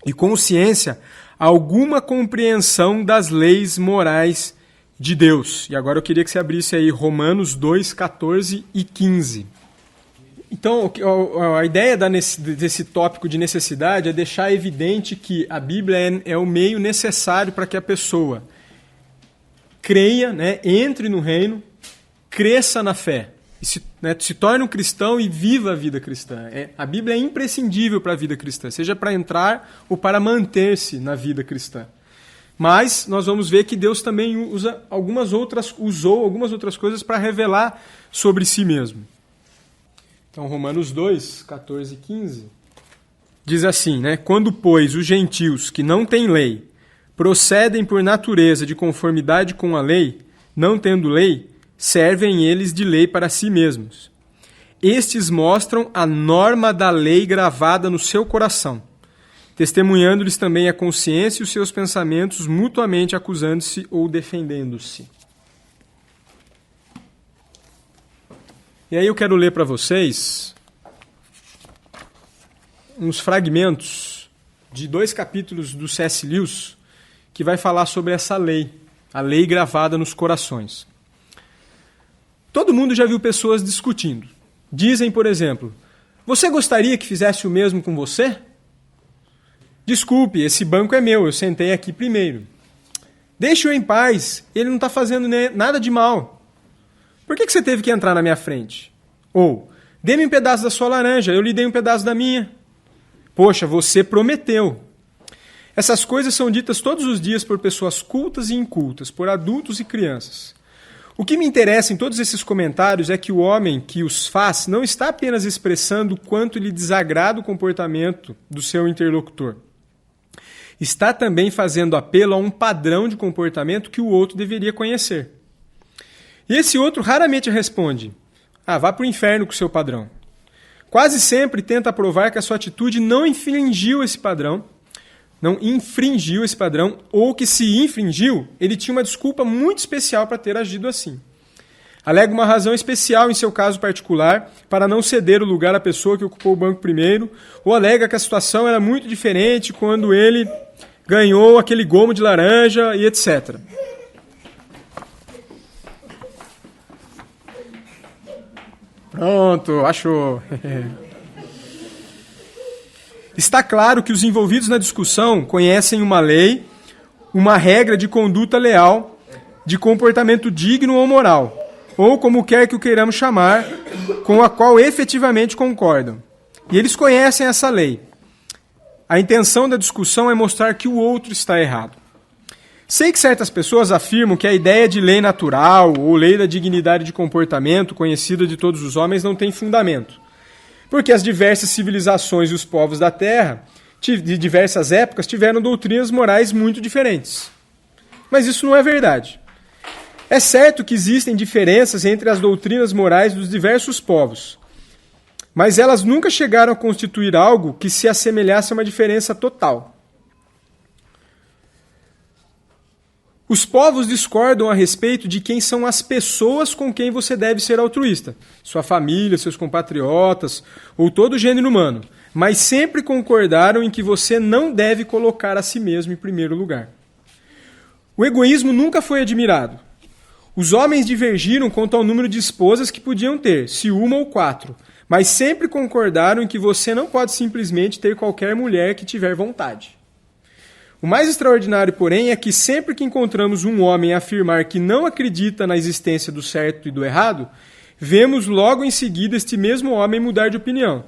e consciência alguma compreensão das leis morais de Deus. E agora eu queria que você abrisse aí Romanos 2, 14 e 15. Então, a ideia desse tópico de necessidade é deixar evidente que a Bíblia é o meio necessário para que a pessoa creia, entre no reino, cresça na fé, e se torne um cristão e viva a vida cristã. A Bíblia é imprescindível para a vida cristã, seja para entrar ou para manter-se na vida cristã. Mas nós vamos ver que Deus também usou algumas outras coisas para revelar sobre si mesmo. Então, Romanos 2, 14 e 15, diz assim, Quando, pois, os gentios que não têm lei procedem por natureza de conformidade com a lei, não tendo lei, servem eles de lei para si mesmos. Estes mostram a norma da lei gravada no seu coração, testemunhando-lhes também a consciência e os seus pensamentos, mutuamente acusando-se ou defendendo-se. E aí eu quero ler para vocês uns fragmentos de 2 capítulos do C.S. Lewis que vai falar sobre essa lei, a lei gravada nos corações. Todo mundo já viu pessoas discutindo. Dizem, por exemplo, você gostaria que fizesse o mesmo com você? Desculpe, esse banco é meu, eu sentei aqui primeiro. Deixe-o em paz, ele não está fazendo nada de mal. Por que você teve que entrar na minha frente? Ou, dê-me um pedaço da sua laranja, eu lhe dei um pedaço da minha. Poxa, você prometeu. Essas coisas são ditas todos os dias por pessoas cultas e incultas, por adultos e crianças. O que me interessa em todos esses comentários é que o homem que os faz não está apenas expressando o quanto lhe desagrada o comportamento do seu interlocutor. Está também fazendo apelo a um padrão de comportamento que o outro deveria conhecer. E esse outro raramente responde, vá para o inferno com o seu padrão. Quase sempre tenta provar que a sua atitude não infringiu esse padrão, ou que se infringiu, ele tinha uma desculpa muito especial para ter agido assim. Alega uma razão especial em seu caso particular para não ceder o lugar à pessoa que ocupou o banco primeiro, ou alega que a situação era muito diferente quando ele ganhou aquele gomo de laranja e etc. Pronto, achou. Está claro que os envolvidos na discussão conhecem uma lei, uma regra de conduta leal, de comportamento digno ou moral, ou como quer que o queiramos chamar, com a qual efetivamente concordam. E eles conhecem essa lei. A intenção da discussão é mostrar que o outro está errado. Sei que certas pessoas afirmam que a ideia de lei natural ou lei da dignidade de comportamento, conhecida de todos os homens, não tem fundamento. Porque as diversas civilizações e os povos da Terra, de diversas épocas, tiveram doutrinas morais muito diferentes. Mas isso não é verdade. É certo que existem diferenças entre as doutrinas morais dos diversos povos, mas elas nunca chegaram a constituir algo que se assemelhasse a uma diferença total. Os povos discordam a respeito de quem são as pessoas com quem você deve ser altruísta, sua família, seus compatriotas ou todo o gênero humano, mas sempre concordaram em que você não deve colocar a si mesmo em primeiro lugar. O egoísmo nunca foi admirado. Os homens divergiram quanto ao número de esposas que podiam ter, se 1 ou 4, mas sempre concordaram em que você não pode simplesmente ter qualquer mulher que tiver vontade. O mais extraordinário, porém, é que sempre que encontramos um homem afirmar que não acredita na existência do certo e do errado, vemos logo em seguida este mesmo homem mudar de opinião.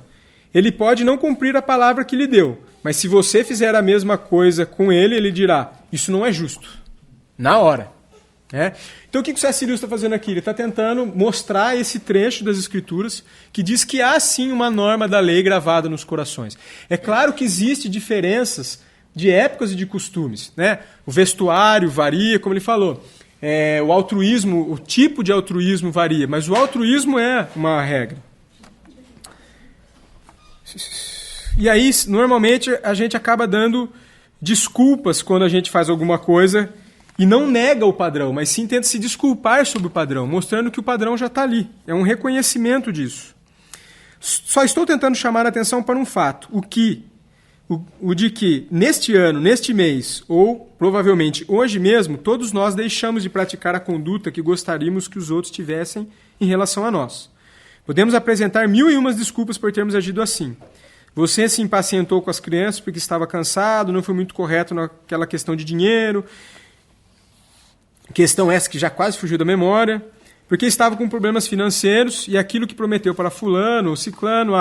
Ele pode não cumprir a palavra que lhe deu, mas se você fizer a mesma coisa com ele, ele dirá, isso não é justo. Na hora. Então o que o C.S. Lewis está fazendo aqui? Ele está tentando mostrar esse trecho das Escrituras que diz que há sim uma norma da lei gravada nos corações. É claro que existem diferenças de épocas e de costumes. O vestuário varia, como ele falou. O altruísmo, o tipo de altruísmo varia, mas o altruísmo é uma regra. E aí, normalmente, a gente acaba dando desculpas quando a gente faz alguma coisa e não nega o padrão, mas sim tenta se desculpar sobre o padrão, mostrando que o padrão já está ali. É um reconhecimento disso. Só estou tentando chamar a atenção para um fato, o de que, neste ano, neste mês, ou provavelmente hoje mesmo, todos nós deixamos de praticar a conduta que gostaríamos que os outros tivessem em relação a nós. Podemos apresentar 1001 desculpas por termos agido assim. Você se impacientou com as crianças porque estava cansado, não foi muito correto naquela questão de dinheiro. Questão essa que já quase fugiu da memória. Porque estava com problemas financeiros e aquilo que prometeu para fulano ou ciclano,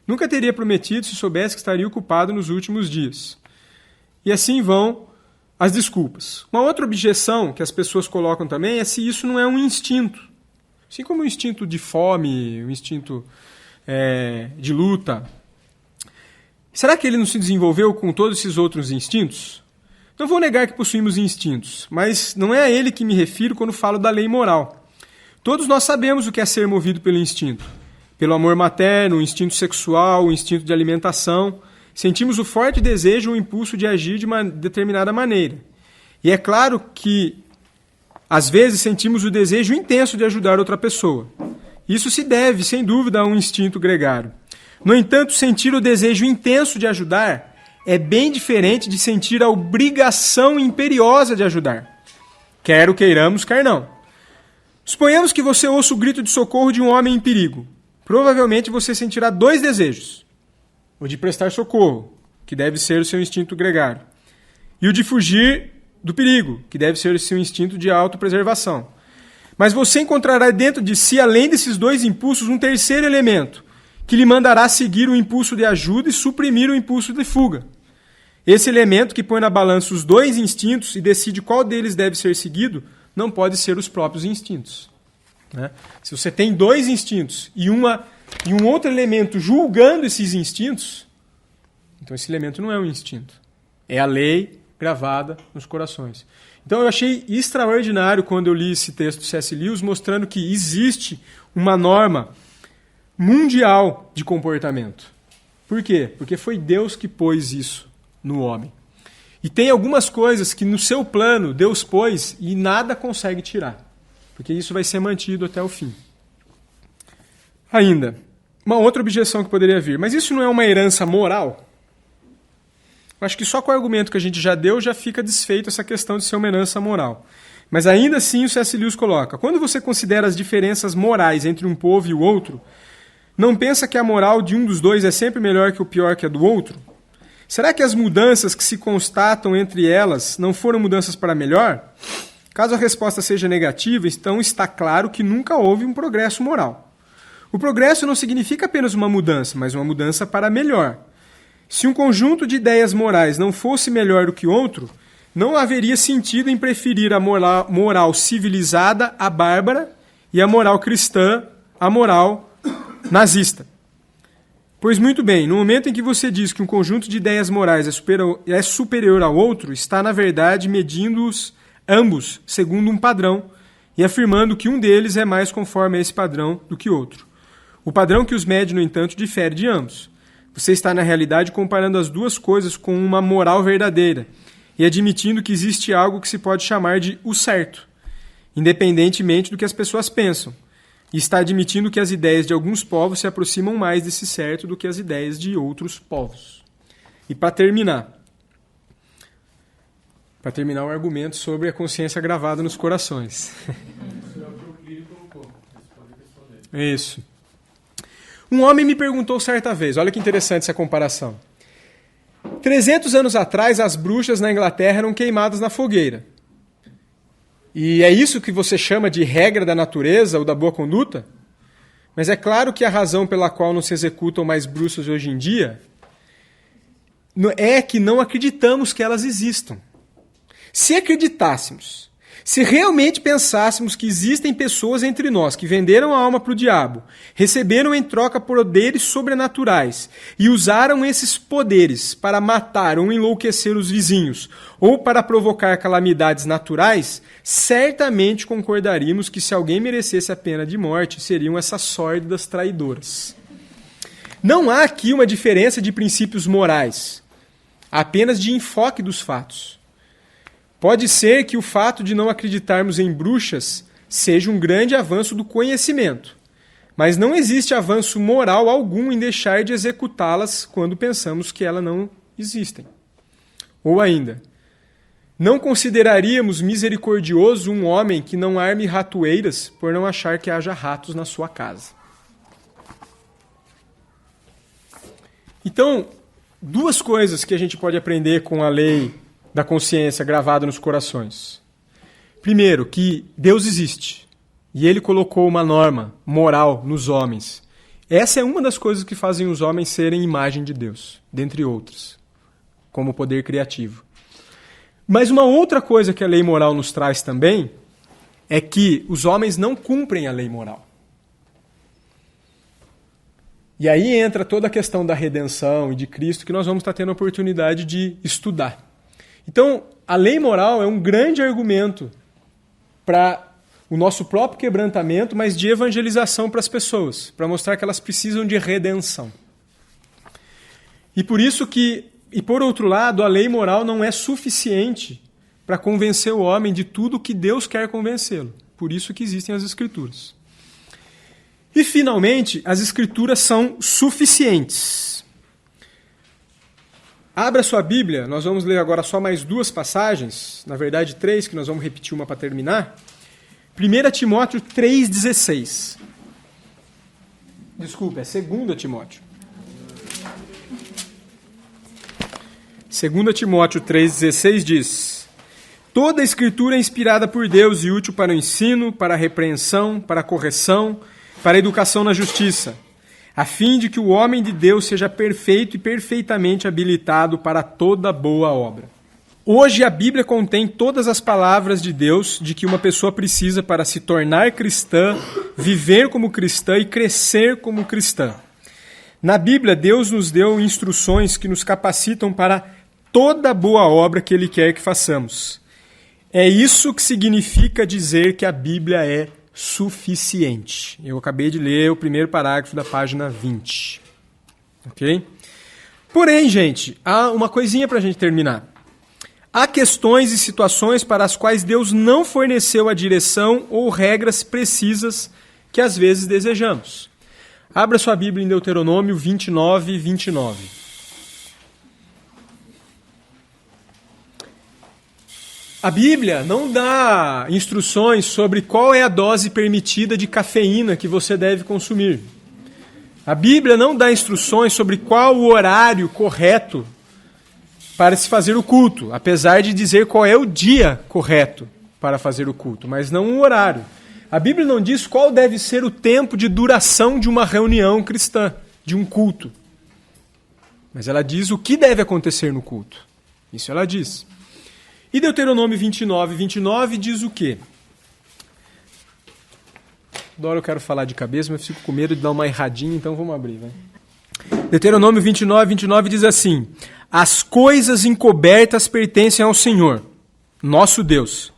nunca teria prometido se soubesse que estaria ocupado nos últimos dias. E assim vão as desculpas. Uma outra objeção que as pessoas colocam também é se isso não é um instinto. Assim como um instinto de fome, um instinto de luta. Será que ele não se desenvolveu com todos esses outros instintos? Não vou negar que possuímos instintos, mas não é a ele que me refiro quando falo da lei moral. Todos nós sabemos o que é ser movido pelo instinto. Pelo amor materno, o instinto sexual, o instinto de alimentação. Sentimos o forte desejo ou impulso de agir de uma determinada maneira. E é claro que, às vezes, sentimos o desejo intenso de ajudar outra pessoa. Isso se deve, sem dúvida, a um instinto gregário. No entanto, sentir o desejo intenso de ajudar é bem diferente de sentir a obrigação imperiosa de ajudar. Quer o queiramos, quer não. Suponhamos que você ouça o grito de socorro de um homem em perigo. Provavelmente você sentirá dois desejos. O de prestar socorro, que deve ser o seu instinto gregário, e o de fugir do perigo, que deve ser o seu instinto de autopreservação. Mas você encontrará dentro de si, além desses dois impulsos, um terceiro elemento, que lhe mandará seguir o impulso de ajuda e suprimir o impulso de fuga. Esse elemento que põe na balança os dois instintos e decide qual deles deve ser seguido, não pode ser os próprios instintos. Né? Se você tem dois instintos e um outro elemento julgando esses instintos, então esse elemento não é um instinto. É a lei gravada nos corações. Então eu achei extraordinário quando eu li esse texto do C.S. Lewis, mostrando que existe uma norma mundial de comportamento. Por quê? Porque foi Deus que pôs isso no homem. E tem algumas coisas que no seu plano Deus pôs e nada consegue tirar. Porque isso vai ser mantido até o fim. Ainda, uma outra objeção que poderia vir. Mas isso não é uma herança moral? Acho que só com o argumento que a gente já deu já fica desfeito essa questão de ser uma herança moral. Mas ainda assim o C.S. Lewis coloca: quando você considera as diferenças morais entre um povo e o outro, não pensa que a moral de um dos dois é sempre melhor que o pior que a do outro? Será que as mudanças que se constatam entre elas não foram mudanças para melhor? Caso a resposta seja negativa, então está claro que nunca houve um progresso moral. O progresso não significa apenas uma mudança, mas uma mudança para melhor. Se um conjunto de ideias morais não fosse melhor do que outro, não haveria sentido em preferir a moral civilizada à bárbara e a moral cristã à moral nazista. Pois muito bem, no momento em que você diz que um conjunto de ideias morais é superior ao outro, está na verdade medindo-os ambos segundo um padrão e afirmando que um deles é mais conforme a esse padrão do que outro. O padrão que os mede, no entanto, difere de ambos. Você está, na realidade, comparando as duas coisas com uma moral verdadeira e admitindo que existe algo que se pode chamar de o certo, independentemente do que as pessoas pensam, e está admitindo que as ideias de alguns povos se aproximam mais desse certo do que as ideias de outros povos. E para terminar o argumento sobre a consciência gravada nos corações. Isso. Um homem me perguntou certa vez, olha que interessante essa comparação. 300 anos atrás, as bruxas na Inglaterra eram queimadas na fogueira. E é isso que você chama de regra da natureza ou da boa conduta? Mas é claro que a razão pela qual não se executam mais bruxas hoje em dia é que não acreditamos que elas existam. Se acreditássemos, se realmente pensássemos que existem pessoas entre nós que venderam a alma para o diabo, receberam em troca poderes sobrenaturais e usaram esses poderes para matar ou enlouquecer os vizinhos ou para provocar calamidades naturais, certamente concordaríamos que se alguém merecesse a pena de morte, seriam essas sórdidas traidoras. Não há aqui uma diferença de princípios morais, apenas de enfoque dos fatos. Pode ser que o fato de não acreditarmos em bruxas seja um grande avanço do conhecimento, mas não existe avanço moral algum em deixar de executá-las quando pensamos que elas não existem. Ou ainda, não consideraríamos misericordioso um homem que não arme ratoeiras por não achar que haja ratos na sua casa. Então, duas coisas que a gente pode aprender com a lei da consciência gravada nos corações. Primeiro, que Deus existe. E Ele colocou uma norma moral nos homens. Essa é uma das coisas que fazem os homens serem imagem de Deus, dentre outras, como poder criativo. Mas uma outra coisa que a lei moral nos traz também é que os homens não cumprem a lei moral. E aí entra toda a questão da redenção e de Cristo que nós vamos estar tendo a oportunidade de estudar. Então, a lei moral é um grande argumento para o nosso próprio quebrantamento, mas de evangelização para as pessoas, para mostrar que elas precisam de redenção. E por isso que, e por outro lado, a lei moral não é suficiente para convencer o homem de tudo que Deus quer convencê-lo. Por isso que existem as Escrituras. E, finalmente, as Escrituras são suficientes. Abra sua Bíblia, nós vamos ler agora só mais 2 passagens, na verdade 3, que nós vamos repetir uma para terminar. 1 Timóteo 3,16. Desculpa, é 2 Timóteo. 2 Timóteo 3,16 diz: Toda a Escritura é inspirada por Deus e útil para o ensino, para a repreensão, para a correção, para a educação na justiça, a fim de que o homem de Deus seja perfeito e perfeitamente habilitado para toda boa obra. Hoje a Bíblia contém todas as palavras de Deus de que uma pessoa precisa para se tornar cristã, viver como cristã e crescer como cristã. Na Bíblia, Deus nos deu instruções que nos capacitam para toda boa obra que Ele quer que façamos. É isso que significa dizer que a Bíblia é suficiente. Eu acabei de ler o primeiro parágrafo da página 20. Ok? Porém, gente, há uma coisinha para a gente terminar. Há questões e situações para as quais Deus não forneceu a direção ou regras precisas que às vezes desejamos. Abra sua Bíblia em Deuteronômio 29, 29. A Bíblia não dá instruções sobre qual é a dose permitida de cafeína que você deve consumir. A Bíblia não dá instruções sobre qual o horário correto para se fazer o culto, apesar de dizer qual é o dia correto para fazer o culto, mas não o horário. A Bíblia não diz qual deve ser o tempo de duração de uma reunião cristã, de um culto. Mas ela diz o que deve acontecer no culto. Isso ela diz. E Deuteronômio 29, 29 diz o quê? Agora eu quero falar de cabeça, mas fico com medo de dar uma erradinha, então vamos abrir. Vai. Deuteronômio 29, 29 diz assim: As coisas encobertas pertencem ao Senhor, nosso Deus.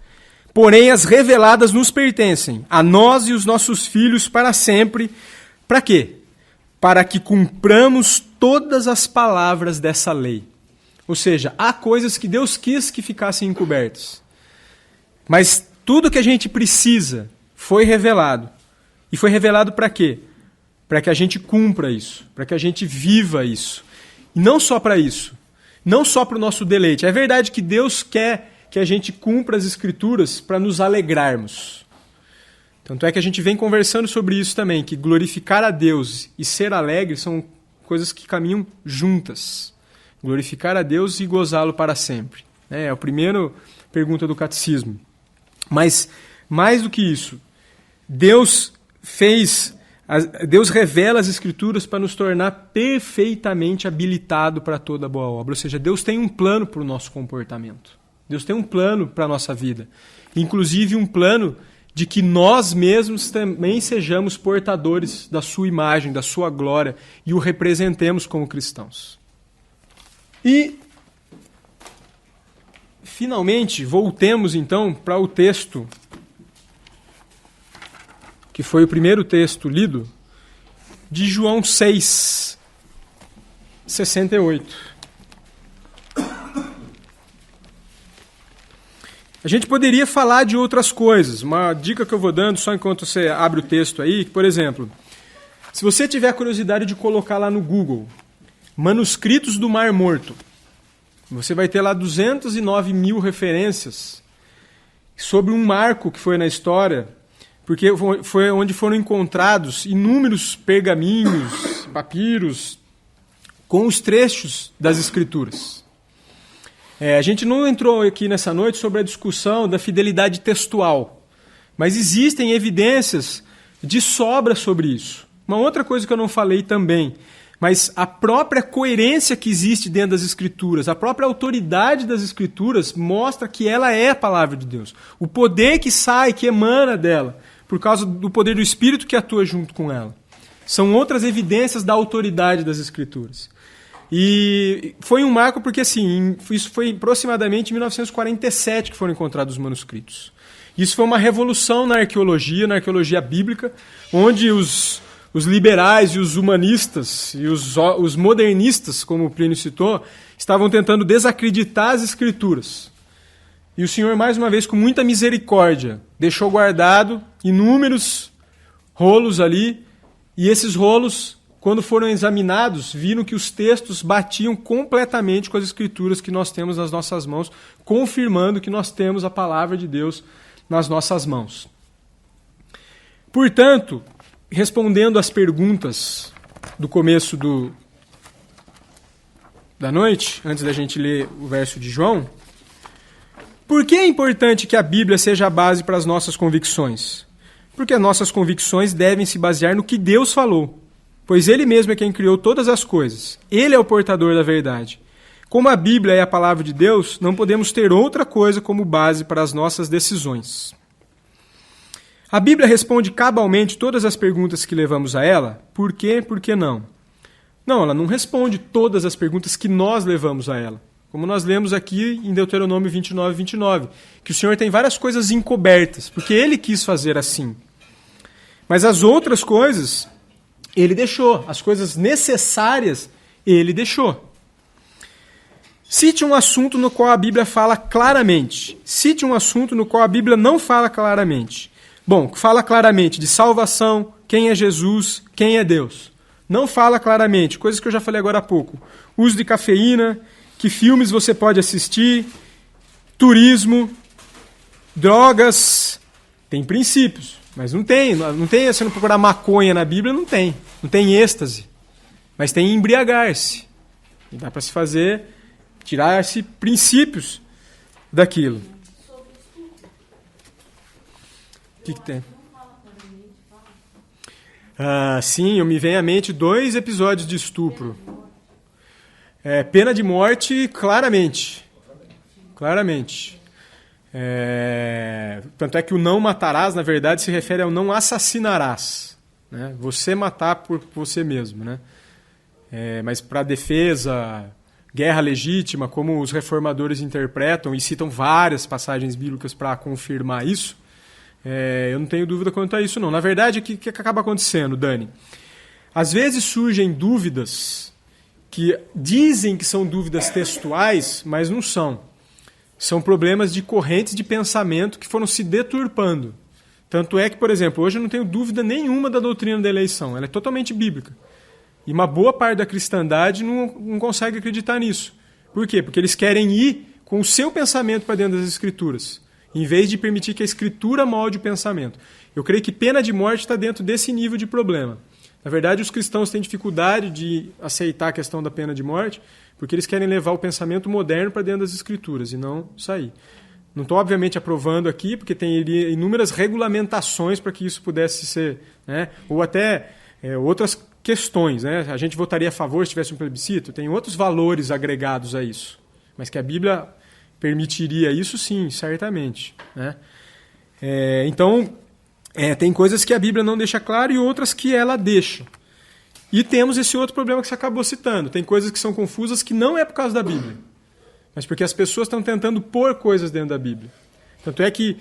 Porém, as reveladas nos pertencem, a nós e os nossos filhos para sempre. Para quê? Para que cumpramos todas as palavras dessa lei. Ou seja, há coisas que Deus quis que ficassem encobertas. Mas tudo que a gente precisa foi revelado. E foi revelado para quê? Para que a gente cumpra isso, para que a gente viva isso. E não só para isso, não só para o nosso deleite. É verdade que Deus quer que a gente cumpra as Escrituras para nos alegrarmos. Tanto é que a gente vem conversando sobre isso também, que glorificar a Deus e ser alegre são coisas que caminham juntas. Glorificar a Deus e gozá-lo para sempre. É a primeira pergunta do catecismo. Mas, mais do que isso, Deus revela as Escrituras para nos tornar perfeitamente habilitado para toda boa obra. Ou seja, Deus tem um plano para o nosso comportamento. Deus tem um plano para a nossa vida. Inclusive um plano de que nós mesmos também sejamos portadores da sua imagem, da sua glória, e o representemos como cristãos. E, finalmente, voltemos então para o texto, que foi o primeiro texto lido, de João 6, 68. A gente poderia falar de outras coisas. Uma dica que eu vou dando, só enquanto você abre o texto aí, por exemplo, se você tiver a curiosidade de colocar lá no Google, manuscritos do Mar Morto, você vai ter lá 209 mil referências sobre um marco que foi na história, porque foi onde foram encontrados inúmeros pergaminhos, papiros, com os trechos das Escrituras. A gente não entrou aqui nessa noite sobre a discussão da fidelidade textual, mas existem evidências de sobra sobre isso. Uma outra coisa que eu não falei também, mas a própria coerência que existe dentro das Escrituras, a própria autoridade das Escrituras mostra que ela é a palavra de Deus. O poder que sai, que emana dela, por causa do poder do Espírito que atua junto com ela. São outras evidências da autoridade das Escrituras. E foi um marco porque, assim, isso foi aproximadamente em 1947 que foram encontrados os manuscritos. Isso foi uma revolução na arqueologia bíblica, onde os liberais e os humanistas e os modernistas, como o Plínio citou, estavam tentando desacreditar as Escrituras. E o Senhor, mais uma vez, com muita misericórdia, deixou guardado inúmeros rolos ali E esses rolos, quando foram examinados, viram que os textos batiam completamente com as escrituras que nós temos nas nossas mãos, confirmando que nós temos a palavra de Deus nas nossas mãos. Portanto, respondendo às perguntas do começo da noite, antes da gente ler o verso de João, por que é importante que a Bíblia seja a base para as nossas convicções? Porque as nossas convicções devem se basear no que Deus falou, pois Ele mesmo é quem criou todas as coisas. Ele é o portador da verdade. Como a Bíblia é a palavra de Deus, não podemos ter outra coisa como base para as nossas decisões. A Bíblia responde cabalmente todas as perguntas que levamos a ela? Por quê? Por que não? Não, ela não responde todas as perguntas que nós levamos a ela. Como nós lemos aqui em Deuteronômio 29, que o Senhor tem várias coisas encobertas, porque Ele quis fazer assim. Mas as outras coisas, Ele deixou. As coisas necessárias, Ele deixou. Cite um assunto no qual a Bíblia fala claramente. Cite um assunto no qual a Bíblia não fala claramente. Bom, fala claramente de salvação, quem é Jesus, quem é Deus. Não fala claramente, coisas que eu já falei agora há pouco. Uso de cafeína, que filmes você pode assistir, turismo, drogas. Tem princípios, mas não tem, se não procurar maconha na Bíblia, não tem êxtase. Mas tem embriagar-se. E dá para se fazer, tirar-se princípios daquilo. O que tem? Sim, me vem à mente 2 episódios de estupro. Pena de morte, claramente. Claramente. Tanto é que o não matarás, na verdade, se refere ao não assassinarás. Né? Você matar por você mesmo. Né? Mas para defesa, guerra legítima, como os reformadores interpretam e citam várias passagens bíblicas para confirmar isso, eu não tenho dúvida quanto a isso, não. Na verdade, o que acaba acontecendo, Dani? Às vezes surgem dúvidas que dizem que são dúvidas textuais, mas não são. São problemas de correntes de pensamento que foram se deturpando. Tanto é que, por exemplo, hoje eu não tenho dúvida nenhuma da doutrina da eleição. Ela é totalmente bíblica. E uma boa parte da cristandade não consegue acreditar nisso. Por quê? Porque eles querem ir com o seu pensamento para dentro das Escrituras, em vez de permitir que a Escritura molde o pensamento. Eu creio que pena de morte está dentro desse nível de problema. Na verdade, os cristãos têm dificuldade de aceitar a questão da pena de morte, porque eles querem levar o pensamento moderno para dentro das Escrituras e não sair. Não estou, obviamente, aprovando aqui, porque tem inúmeras regulamentações para que isso pudesse ser, né? Ou até outras questões. Né? A gente votaria a favor se tivesse um plebiscito? Tem outros valores agregados a isso. Mas que a Bíblia permitiria isso, sim, certamente. Né? Então, tem coisas que a Bíblia não deixa claro e outras que ela deixa. E temos esse outro problema que você acabou citando. Tem coisas que são confusas que não é por causa da Bíblia, mas porque as pessoas estão tentando pôr coisas dentro da Bíblia. Tanto é que,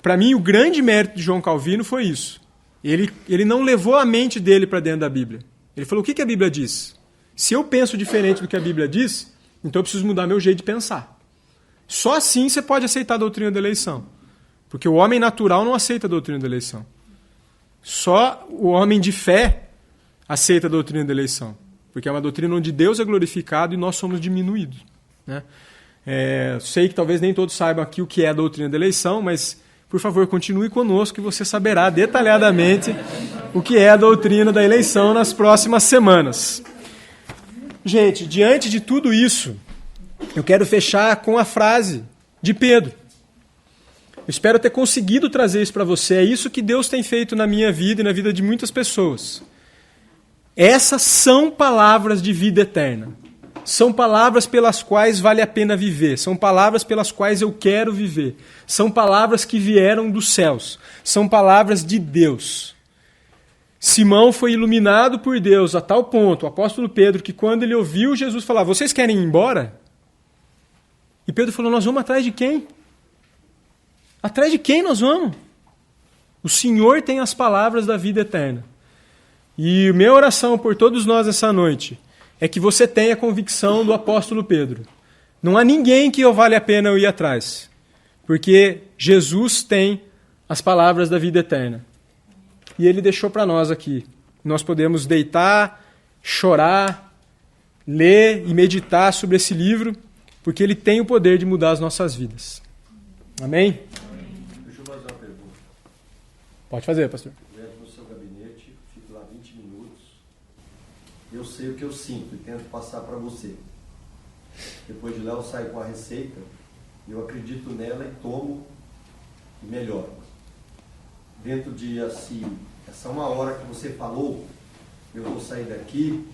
para mim, o grande mérito de João Calvino foi isso. Ele não levou a mente dele para dentro da Bíblia. Ele falou, o que a Bíblia diz? Se eu penso diferente do que a Bíblia diz, então eu preciso mudar meu jeito de pensar. Só assim você pode aceitar a doutrina da eleição. Porque o homem natural não aceita a doutrina da eleição. Só o homem de fé aceita a doutrina da eleição. Porque é uma doutrina onde Deus é glorificado e nós somos diminuídos. Né? Sei que talvez nem todos saibam aqui o que é a doutrina da eleição, mas, por favor, continue conosco que você saberá detalhadamente o que é a doutrina da eleição nas próximas semanas. Gente, diante de tudo isso, eu quero fechar com a frase de Pedro. Eu espero ter conseguido trazer isso para você. É isso que Deus tem feito na minha vida e na vida de muitas pessoas. Essas são palavras de vida eterna. São palavras pelas quais vale a pena viver. São palavras pelas quais eu quero viver. São palavras que vieram dos céus. São palavras de Deus. Simão foi iluminado por Deus a tal ponto, o apóstolo Pedro, que quando ele ouviu Jesus falar, vocês querem ir embora? E Pedro falou, nós vamos atrás de quem? Atrás de quem nós vamos? O Senhor tem as palavras da vida eterna. E minha oração por todos nós essa noite é que você tenha a convicção do apóstolo Pedro. Não há ninguém que vale a pena eu ir atrás, porque Jesus tem as palavras da vida eterna. E ele deixou para nós aqui nós podemos deitar, chorar, ler e meditar sobre esse livro, porque ele tem o poder de mudar as nossas vidas. Amém? Deixa eu fazer uma pergunta. Pode fazer, pastor. Eu entro no seu gabinete, fico lá 20 minutos, eu sei o que eu sinto e tento passar para você. Depois de lá eu saio com a receita, eu acredito nela e tomo e melhoro. Dentro de assim, essa 1 hora que você falou, eu vou sair daqui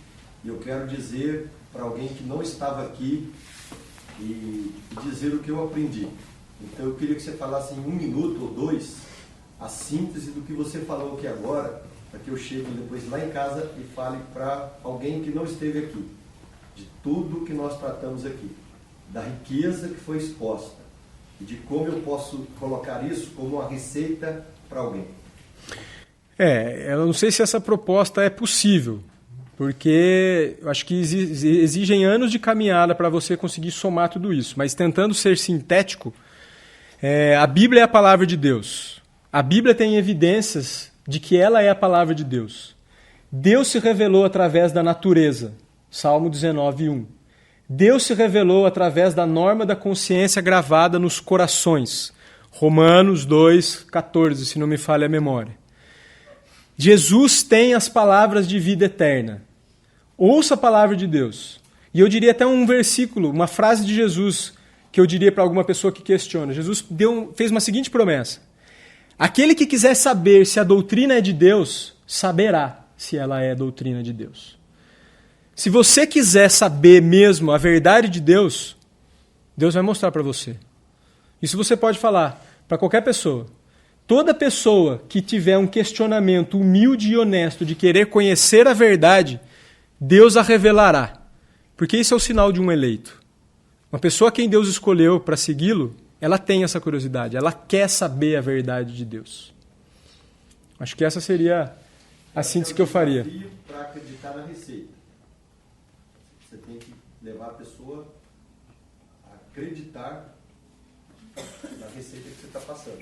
e eu quero dizer para alguém que não estava aqui e dizer o que eu aprendi. Então eu queria que você falasse em 1 minuto ou 2 a síntese do que você falou aqui agora, para que eu chegue depois lá em casa e fale para alguém que não esteve aqui, de tudo que nós tratamos aqui, da riqueza que foi exposta e de como eu posso colocar isso como uma receita para alguém. Eu não sei se essa proposta é possível, porque eu acho que exigem anos de caminhada para você conseguir somar tudo isso, mas tentando ser sintético, a Bíblia é a palavra de Deus. A Bíblia tem evidências de que ela é a palavra de Deus. Deus se revelou através da natureza, Salmo 19:1. Deus se revelou através da norma da consciência gravada nos corações, Romanos 2:14, se não me falha a memória. Jesus tem as palavras de vida eterna. Ouça a palavra de Deus. E eu diria até um versículo, uma frase de Jesus, que eu diria para alguma pessoa que questiona. Jesus fez uma seguinte promessa: aquele que quiser saber se a doutrina é de Deus, saberá se ela é a doutrina de Deus. Se você quiser saber mesmo a verdade de Deus, Deus vai mostrar para você. Isso você pode falar para qualquer pessoa. Toda pessoa que tiver um questionamento humilde e honesto de querer conhecer a verdade, Deus a revelará. Porque isso é o sinal de um eleito. Uma pessoa a quem Deus escolheu para segui-lo, ela tem essa curiosidade, ela quer saber a verdade de Deus. Acho que essa seria a síntese que eu faria. Para acreditar na receita, você tem que levar a pessoa a acreditar na receita que você está passando.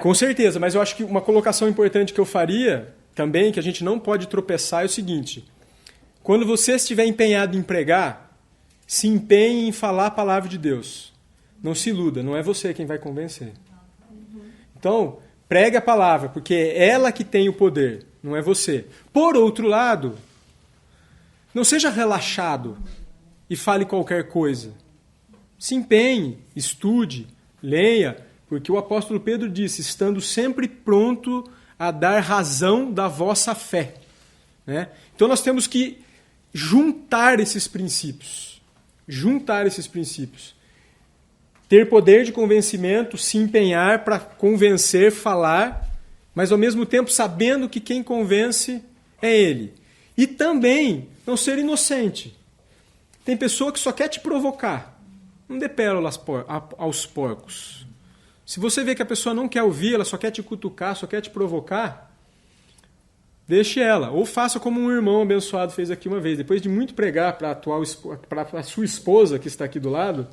Com certeza, mas eu acho que uma colocação importante que eu faria também, que a gente não pode tropeçar, é o seguinte: quando você estiver empenhado em pregar, se empenhe em falar a palavra de Deus. Não se iluda, não é você quem vai convencer. Então, pregue a palavra, porque é ela que tem o poder, não é você. Por outro lado, não seja relaxado e fale qualquer coisa. Se empenhe, estude, leia, porque o apóstolo Pedro disse, estando sempre pronto a dar razão da vossa fé. Né? Então nós temos que juntar esses princípios. Ter poder de convencimento, se empenhar para convencer, falar, mas ao mesmo tempo sabendo que quem convence é Ele. E também não ser inocente. Tem pessoa que só quer te provocar. Não dê pérolas aos porcos. Se você vê que a pessoa não quer ouvir, ela só quer te cutucar, só quer te provocar, deixe ela. Ou faça como um irmão abençoado fez aqui uma vez. Depois de muito pregar para a sua esposa, que está aqui do lado,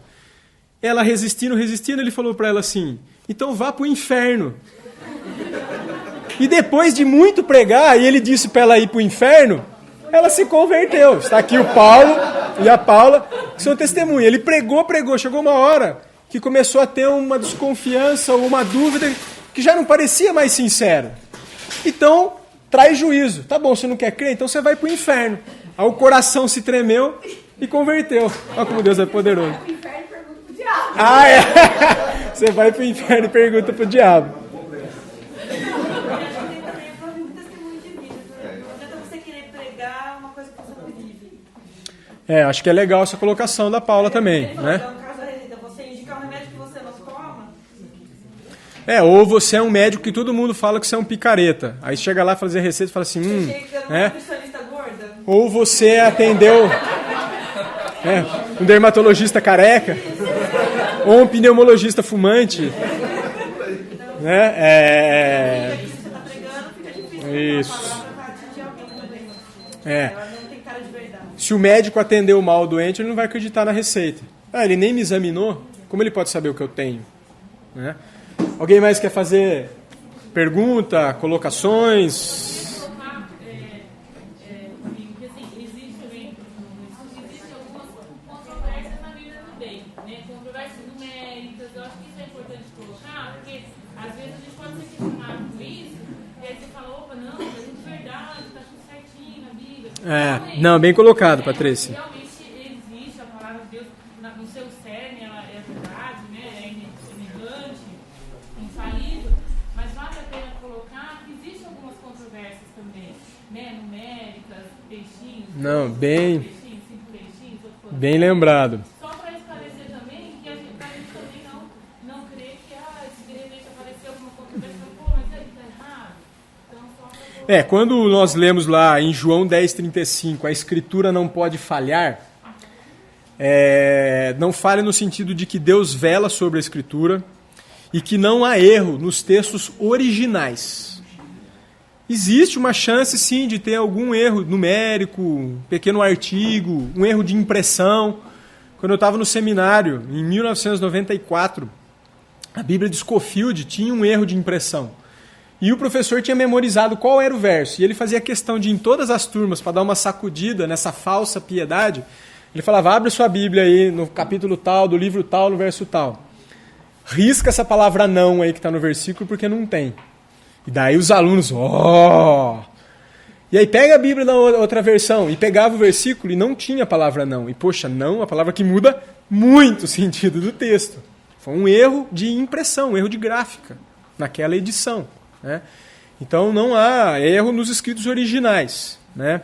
ela resistindo, ele falou para ela assim, então vá para o inferno. E depois de muito pregar, e ele disse para ela ir para o inferno, ela se converteu. Está aqui o Paulo e a Paula, que são testemunhas. Ele pregou, chegou uma hora que começou a ter uma desconfiança ou uma dúvida que já não parecia mais sincero. Então, traz juízo. Tá bom, você não quer crer? Então você vai para o inferno. Aí o coração se tremeu e converteu. Olha como Deus é poderoso. Vai pro inferno e pergunta pro diabo. Você vai para o inferno e pergunta para o diabo. Acho que é legal essa colocação da Paula também, né? Você indicar um remédio que você não toma? Ou você é um médico que todo mundo fala que você é um picareta. Aí chega lá fazer receita e fala assim, Ou você atendeu um dermatologista careca, ou um pneumologista fumante. Né? Isso. Se o médico atendeu mal o doente, ele não vai acreditar na receita. Ele nem me examinou, como ele pode saber o que eu tenho? Né? Alguém mais quer fazer pergunta, colocações? fala, opa, não, é de verdade, tá tudo certinho na Bíblia. Não, bem colocado, Patrícia. Realmente existe a palavra de Deus no seu cerne, ela é verdade, né? É inerrante, infalível, mas vale a pena colocar que existem algumas controvérsias também, né? Numéricas, peixinhos. Não, bem, Peixinhos, 5 peixinhos, outro falando. bem lembrado. Só para esclarecer também, que a gente também não crê que se de repente aparecer alguma controvérsia, pô, mas aí tá errado. Então, só para Quando nós lemos lá em João 10,35, a Escritura não pode falhar, não falha no sentido de que Deus vela sobre a Escritura e que não há erro nos textos originais. Existe uma chance, sim, de ter algum erro numérico, um pequeno artigo, um erro de impressão. Quando eu estava no seminário, em 1994, a Bíblia de Scofield tinha um erro de impressão. E o professor tinha memorizado qual era o verso. E ele fazia questão de, em todas as turmas, para dar uma sacudida nessa falsa piedade, ele falava, abre sua Bíblia aí no capítulo tal, do livro tal, no verso tal. Risca essa palavra não aí que está no versículo, porque não tem. E daí os alunos, E aí pega a Bíblia na outra versão, e pegava o versículo e não tinha a palavra não. E poxa, não, a palavra que muda muito o sentido do texto. Foi um erro de impressão, um erro de gráfica, naquela edição. Né? Então não há erro nos escritos originais. Né?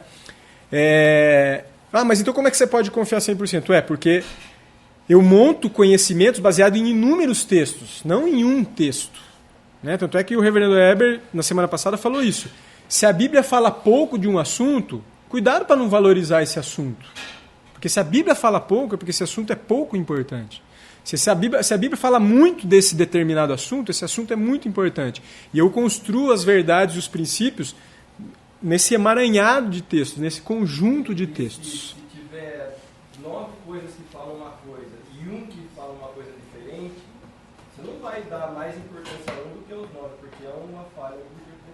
Mas então como é que você pode confiar 100%? Porque eu monto conhecimentos baseado em inúmeros textos, não em um texto. Né? Tanto é que o reverendo Eber, na semana passada, falou isso. Se a Bíblia fala pouco de um assunto, cuidado para não valorizar esse assunto. Porque se a Bíblia fala pouco, é porque esse assunto é pouco importante. Se a Bíblia fala muito desse determinado assunto, esse assunto é muito importante. E eu construo as verdades e os princípios nesse emaranhado de textos, nesse conjunto de textos. Se tiver 9 coisas que falam uma coisa e um que fala uma coisa diferente, você não vai dar mais importância a um do que aos 9, porque é uma falha de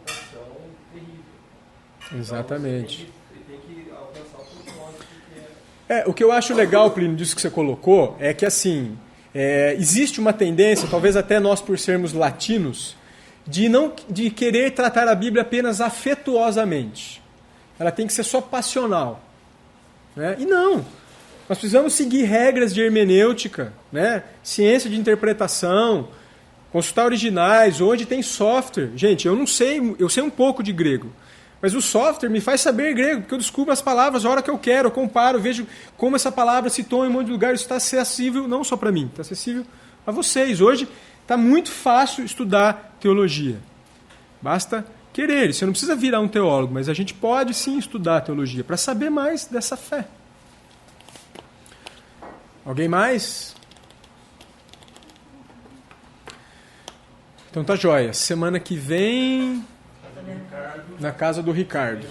interpretação terrível. Exatamente. Então, você tem que alcançar o propósito O que eu acho legal, Plínio, disso que você colocou, é que assim, existe uma tendência, talvez até nós por sermos latinos, de querer tratar a Bíblia apenas afetuosamente. Ela tem que ser só passional. Né? E não. Nós precisamos seguir regras de hermenêutica, né? Ciência de interpretação, consultar originais, onde tem software. Gente, eu sei um pouco de grego, mas o software me faz saber grego, porque eu descubro as palavras a hora que eu quero, eu comparo, eu vejo como essa palavra citou em um monte de lugar, isso está acessível não só para mim, está acessível a vocês. Hoje está muito fácil estudar teologia. Basta querer, você não precisa virar um teólogo, mas a gente pode sim estudar teologia para saber mais dessa fé. Alguém mais? Então tá joia. Semana que vem, na casa do Ricardo.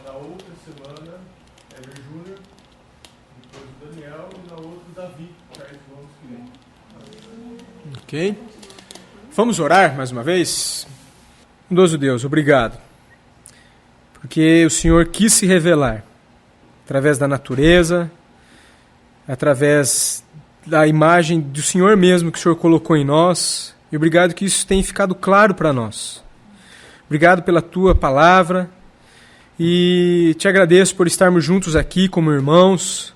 Na outra semana, Ever Júnior, depois o Daniel e na outra o Davi, Carlos Gomes que vem. Ok. Vamos orar mais uma vez? Bondoso Deus, obrigado. Porque o Senhor quis se revelar através da natureza, através da imagem do Senhor mesmo que o Senhor colocou em nós. E obrigado que isso tenha ficado claro para nós. Obrigado pela Tua palavra. E te agradeço por estarmos juntos aqui como irmãos.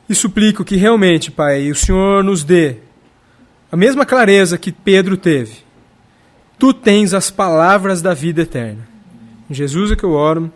E suplico que realmente, Pai, o Senhor nos dê a mesma clareza que Pedro teve. Tu tens as palavras da vida eterna. Em Jesus é que eu oro.